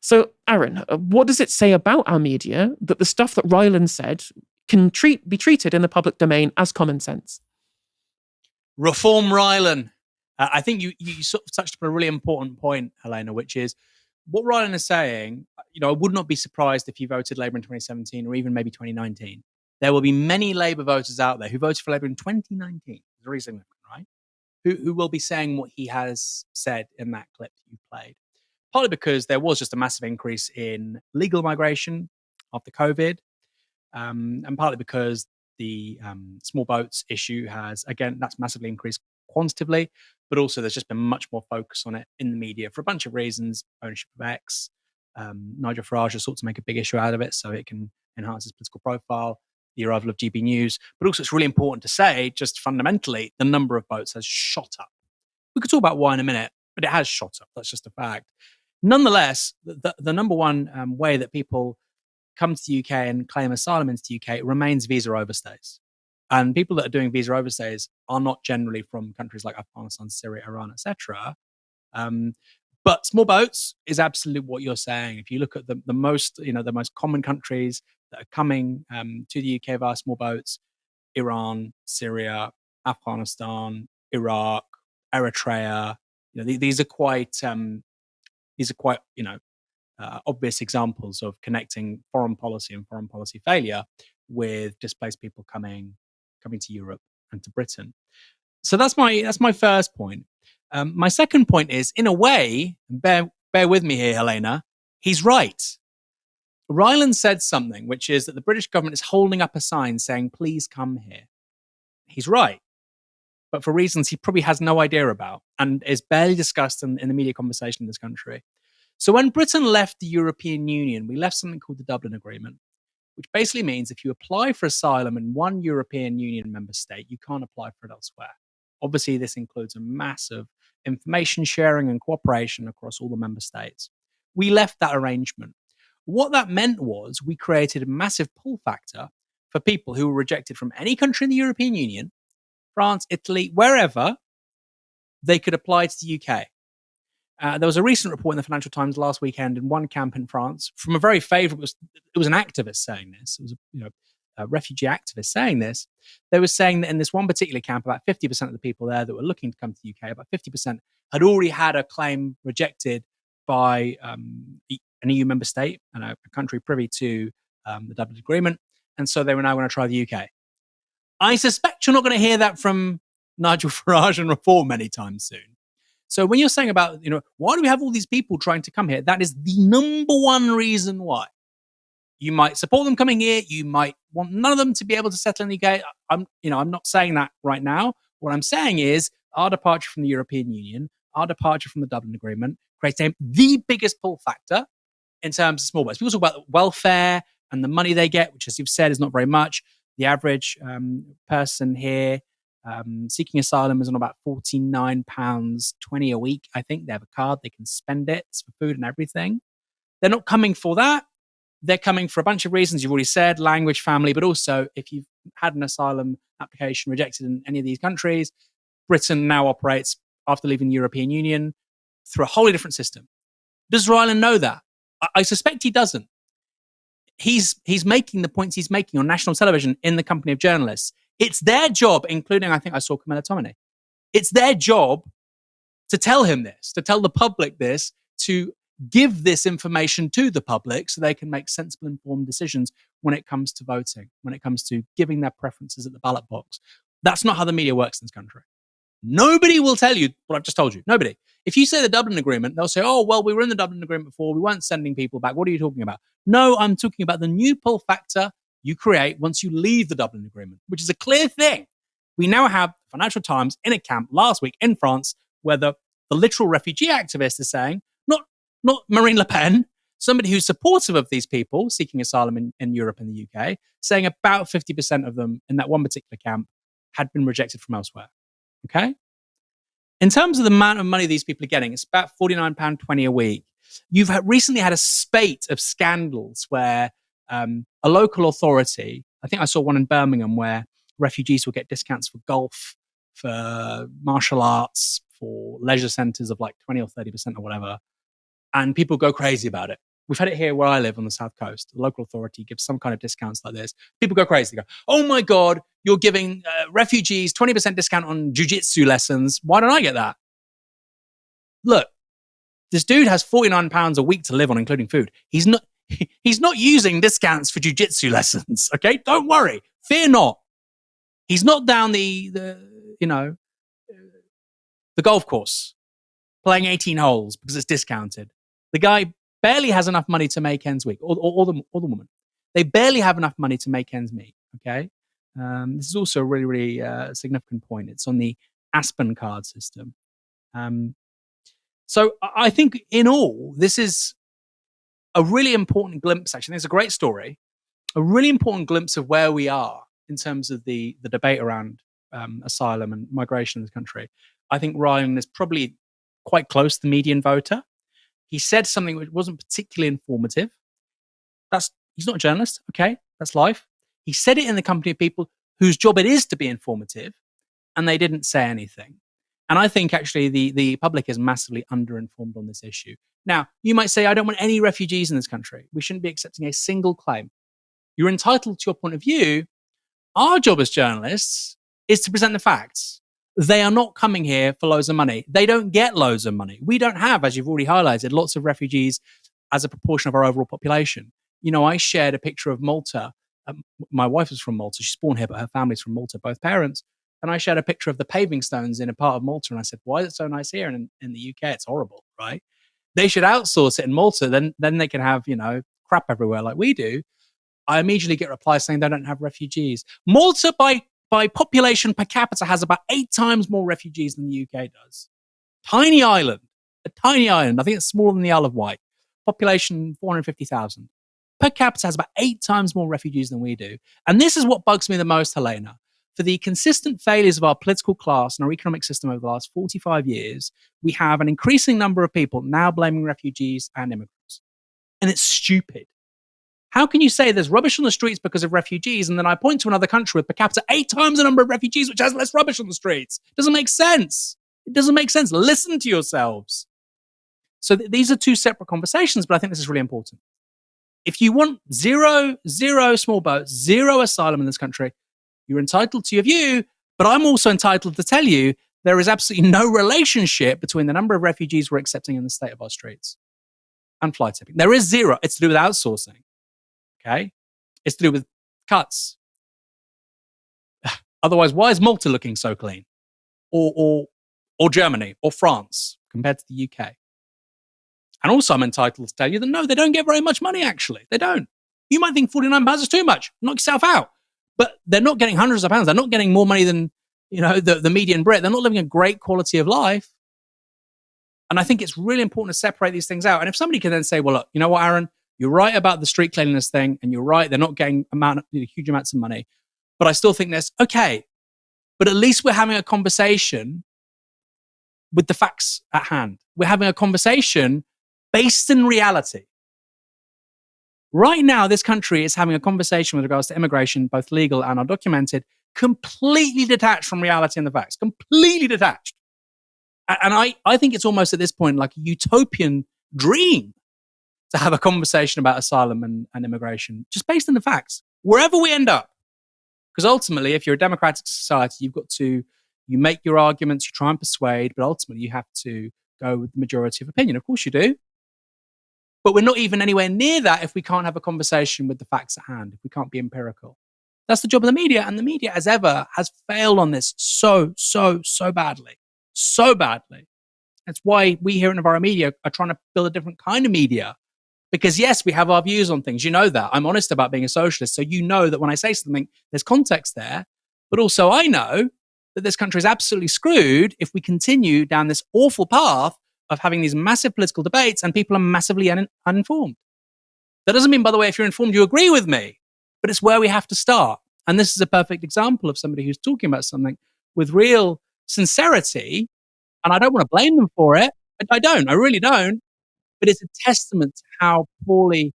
S1: So, Aaron, what does it say about our media that the stuff that Ryland said can be treated in the public domain as common sense?
S2: Reform Rylan. I think you sort of touched upon a really important point, Helena, which is what Rylan is saying. I would not be surprised if you voted Labour in 2017 or even maybe 2019. There will be many Labour voters out there who voted for Labour in 2019. It's very significant, right? Who will be saying what he has said in that clip that you played. Partly because there was just a massive increase in legal migration after COVID, and partly because the small boats issue has, again, that's massively increased quantitatively, but also there's just been much more focus on it in the media for a bunch of reasons. Ownership of X. Nigel Farage has sought to make a big issue out of it so it can enhance his political profile. The arrival of GB News. But also it's really important to say, just fundamentally, the number of boats has shot up. We could talk about why in a minute, but it has shot up. That's just a fact. Nonetheless, the number one way that people come to the UK and claim asylum into the UK remains visa overstays. And people that are doing visa overstays are not generally from countries like Afghanistan, Syria, Iran, etc. But small boats is absolutely what you're saying. If you look at the most common countries that are coming to the UK via small boats, Iran, Syria, Afghanistan, Iraq, Eritrea. These are quite obvious examples of connecting foreign policy and foreign policy failure with displaced people coming to Europe and to Britain. So that's my first point. My second point is, in a way, bear with me here, Helena, he's right. Ryland said something, which is that the British government is holding up a sign saying, please come here. He's right, but for reasons he probably has no idea about and is barely discussed in the media conversation in this country. So when Britain left the European Union, we left something called the Dublin Agreement, which basically means if you apply for asylum in one European Union member state, you can't apply for it elsewhere. Obviously, this includes a massive information sharing and cooperation across all the member states. We left that arrangement. What that meant was we created a massive pull factor for people who were rejected from any country in the European Union, France, Italy, wherever, they could apply to the UK. There was a recent report in the Financial Times last weekend in one camp in France from a very favourable, it was an activist saying this, it was a refugee activist saying this. They were saying that in this one particular camp, about 50% of the people there that were looking to come to the UK, about 50% had already had a claim rejected by an EU member state and a country privy to the Dublin Agreement. And so they were now going to try the UK. I suspect you're not going to hear that from Nigel Farage and Reform anytime soon. So when you're saying about, why do we have all these people trying to come here? That is the number one reason why. You might support them coming here. You might want none of them to be able to settle in the UK. I'm not saying that right now. What I'm saying is our departure from the European Union, our departure from the Dublin Agreement creates the biggest pull factor in terms of small boats. People talk about welfare and the money they get, which, as you've said, is not very much. The average person here seeking asylum is on about £49.20 a week. I think they have a card, they can spend it. It's for food and everything. They're not coming for that. They're coming for a bunch of reasons you've already said, language, family, but also if you've had an asylum application rejected in any of these countries, Britain now operates, after leaving the European Union, through a wholly different system. Does Ryland know that? I suspect he doesn't. He's making the points he's making on national television in the company of journalists. It's their job, including, I think I saw Camilla Tominey, it's their job to tell him this, to tell the public this, to give this information to the public so they can make sensible, informed decisions when it comes to voting, when it comes to giving their preferences at the ballot box. That's not how the media works in this country. Nobody will tell you what I've just told you. Nobody. If you say the Dublin Agreement, they'll say, oh, well, we were in the Dublin Agreement before. We weren't sending people back. What are you talking about? No, I'm talking about the new pull factor you create once you leave the Dublin Agreement, which is a clear thing. We now have the Financial Times in a camp last week in France where the literal refugee activist is saying, not Marine Le Pen, somebody who's supportive of these people seeking asylum in Europe and the UK, saying about 50% of them in that one particular camp had been rejected from elsewhere. Okay? In terms of the amount of money these people are getting, it's about £49.20 a week. You've recently had a spate of scandals where a local authority, I think I saw one in Birmingham, where refugees will get discounts for golf, for martial arts, for leisure centres of like 20 or 30% or whatever. And people go crazy about it. We've had it here where I live on the South Coast. The local authority gives some kind of discounts like this. People go crazy. They go, oh my God, you're giving refugees 20% discount on jiu-jitsu lessons. Why don't I get that? Look, this dude has £49 a week to live on, including food. He's not using discounts for jiu-jitsu lessons, okay? Don't worry. Fear not. He's not down the golf course playing 18 holes because it's discounted. The guy barely has enough money to make ends meet, or the woman. They barely have enough money to make ends meet, okay? This is also a really, really significant point. It's on the Aspen card system. So I think in all, this is a really important glimpse, actually. It's a great story, a really important glimpse of where we are in terms of the debate around asylum and migration in this country. I think Ryan is probably quite close to the median voter. He said something which wasn't particularly informative. He's not a journalist, okay? That's life. He said it in the company of people whose job it is to be informative, and they didn't say anything. And I think actually the public is massively underinformed on this issue. Now, you might say, I don't want any refugees in this country. We shouldn't be accepting a single claim. You're entitled to your point of view. Our job as journalists is to present the facts. They are not coming here for loads of money. They don't get loads of money. We don't have, as you've already highlighted, lots of refugees as a proportion of our overall population. You know, I shared a picture of Malta. My wife is from Malta. She's born here, but her family's from Malta, both parents. And I shared a picture of the paving stones in a part of Malta. And I said, why is it so nice here? And in the UK, it's horrible, right? They should outsource it in Malta. Then they can have, crap everywhere like we do. I immediately get replies saying they don't have refugees. Malta, by population per capita, has about 8 times more refugees than the UK does. Tiny island, a tiny island. I think it's smaller than the Isle of Wight. Population 450,000. Per capita has about 8 times more refugees than we do. And this is what bugs me the most, Helena. For the consistent failures of our political class and our economic system over the last 45 years, we have an increasing number of people now blaming refugees and immigrants. And it's stupid. How can you say there's rubbish on the streets because of refugees, and then I point to another country with per capita 8 times the number of refugees, which has less rubbish on the streets? It doesn't make sense. It doesn't make sense. Listen to yourselves. So these are 2 separate conversations, but I think this is really important. If you want zero small boats, 0 asylum in this country, you're entitled to your view, but I'm also entitled to tell you there is absolutely no relationship between the number of refugees we're accepting in the state of our streets and fly tipping. There is 0. It's to do with outsourcing. Okay? It's to do with cuts. Otherwise, why is Malta looking so clean? Or Germany or France compared to the UK? And also I'm entitled to tell you that no, they don't get very much money, actually. They don't. You might think £49 is too much. Knock yourself out. But they're not getting hundreds of pounds. They're not getting more money than, the median Brit. They're not living a great quality of life. And I think it's really important to separate these things out. And if somebody can then say, well, look, you know what, Aaron? You're right about the street cleanliness thing, and you're right, they're not getting huge amounts of money. But I still think that's okay. But at least we're having a conversation with the facts at hand. We're having a conversation based in reality. Right now, this country is having a conversation with regards to immigration, both legal and undocumented, completely detached from reality and the facts, completely detached. And I think it's almost at this point like a utopian dream to have a conversation about asylum and immigration, just based on the facts, wherever we end up. Because ultimately, if you're a democratic society, you make your arguments, you try and persuade, but ultimately you have to go with the majority of opinion. Of course you do. But we're not even anywhere near that if we can't have a conversation with the facts at hand, if we can't be empirical. That's the job of the media, and the media, as ever, has failed on this so badly. So badly. That's why we here at Novara Media are trying to build a different kind of media. Because yes, we have our views on things. You know that. I'm honest about being a socialist. So you know that when I say something, there's context there. But also I know that this country is absolutely screwed if we continue down this awful path of having these massive political debates and people are massively uninformed. That doesn't mean, by the way, if you're informed, you agree with me. But it's where we have to start. And this is a perfect example of somebody who's talking about something with real sincerity. And I don't want to blame them for it. I really don't. But it's a testament to how poorly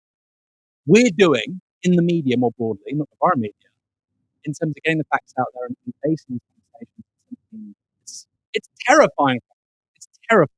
S2: we're doing in the media more broadly, not our media, in terms of getting the facts out there and facing these conversations. It's terrifying. It's terrifying.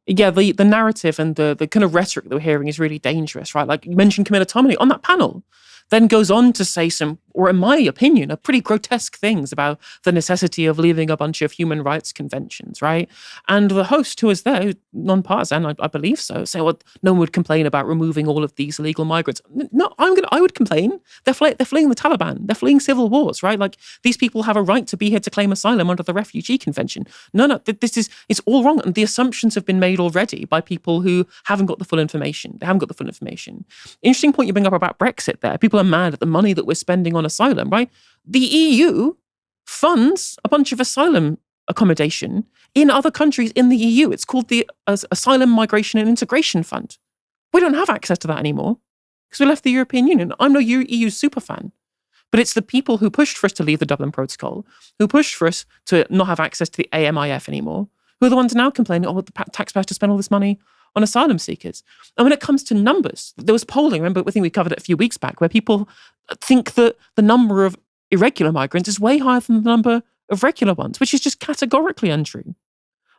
S1: Yeah, the narrative and the kind of rhetoric that we're hearing is really dangerous, right? Like you mentioned Camilla Tominey on that panel, then goes on to say some, or in my opinion, are pretty grotesque things about the necessity of leaving a bunch of human rights conventions, right? And the host who was there, non-partisan, I believe so, say, well, no one would complain about removing all of these illegal migrants. No, I would complain. They're fleeing the Taliban. They're fleeing civil wars, right? Like these people have a right to be here to claim asylum under the Refugee Convention. No, it's all wrong. And the assumptions have been made already by people who haven't got the full information. They haven't got the full information. Interesting point you bring up about Brexit there. People are mad at the money that we're spending on asylum, right? The EU funds a bunch of asylum accommodation in other countries in the EU. It's called the Asylum, Migration and Integration Fund. We don't have access to that anymore because we left the European Union. I'm no EU superfan, but it's the people who pushed for us to leave the Dublin Protocol, who pushed for us to not have access to the AMIF anymore, who are the ones now complaining, the taxpayers to spend all this money on asylum seekers. And when it comes to numbers, there was polling, remember, I think we covered it a few weeks back, where people think that the number of irregular migrants is way higher than the number of regular ones, which is just categorically untrue.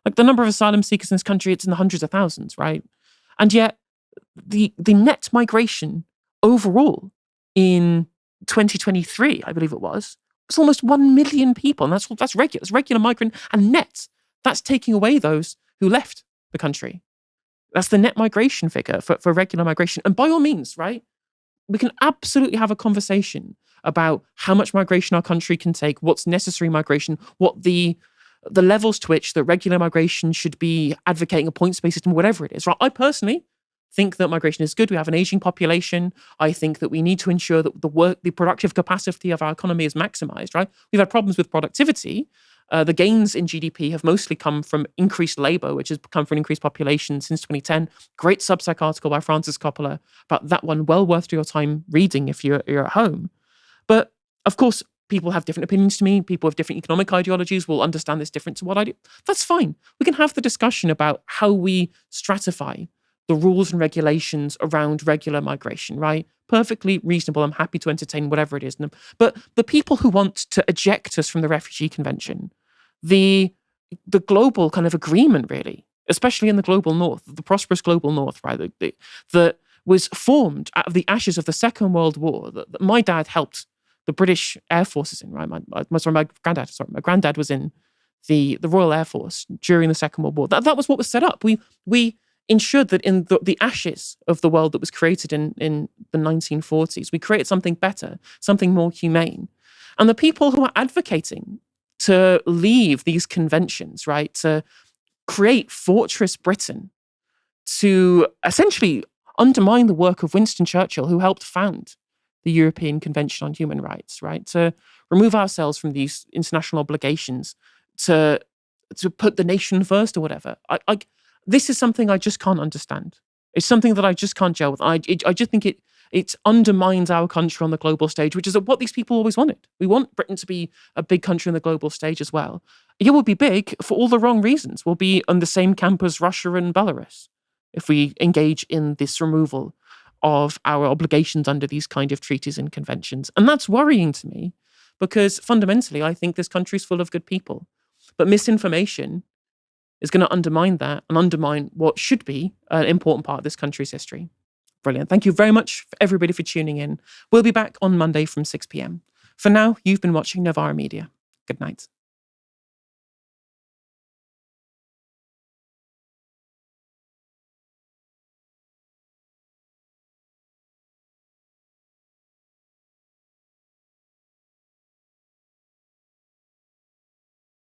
S1: Like the number of asylum seekers in this country, it's in the hundreds of thousands, right? And yet the net migration overall in 2023, I believe it was almost 1 million people. And that's regular. It's regular migrant and net. That's taking away those who left the country. That's the net migration figure for regular migration. And by all means, right, we can absolutely have a conversation about how much migration our country can take, what's necessary migration, what the levels to which the regular migration should be advocating a points-based system, whatever it is. Right? I personally think that migration is good. We have an aging population. I think that we need to ensure that the productive capacity of our economy is maximized. Right? We've had problems with productivity. The gains in GDP have mostly come from increased labor, which has come from an increased population since 2010. Great Substack article by Francis Coppola about that one, well worth your time reading if you're at home. But of course, people have different opinions to me. People with different economic ideologies will understand this different to what I do. That's fine. We can have the discussion about how we stratify the rules and regulations around regular migration, right? Perfectly reasonable. I'm happy to entertain whatever it is. But the people who want to eject us from the Refugee Convention, the global kind of agreement, really, especially in the global north, the prosperous global north, right, that was formed out of the ashes of the Second World War, that my dad helped the British Air Forces in, right? My granddad was in the Royal Air Force during the Second World War. That was what was set up. We ensured that in the ashes of the world that was created in the 1940s, we created something better, something more humane. And the people who are advocating to leave these conventions, right, to create Fortress Britain, to essentially undermine the work of Winston Churchill, who helped found the European Convention on Human Rights, right, to remove ourselves from these international obligations, to put the nation first or whatever. This is something I just can't understand. It's something that I just can't gel with. I just think it undermines our country on the global stage, which is what these people always wanted. We want Britain to be a big country on the global stage as well. It will be big for all the wrong reasons. We'll be on the same camp as Russia and Belarus if we engage in this removal of our obligations under these kind of treaties and conventions. And that's worrying to me because fundamentally, I think this country is full of good people. But misinformation is going to undermine that and undermine what should be an important part of this country's history. Brilliant. Thank you very much for everybody for tuning in. We'll be back on Monday from 6 p.m. For now, you've been watching Novara Media. Good night.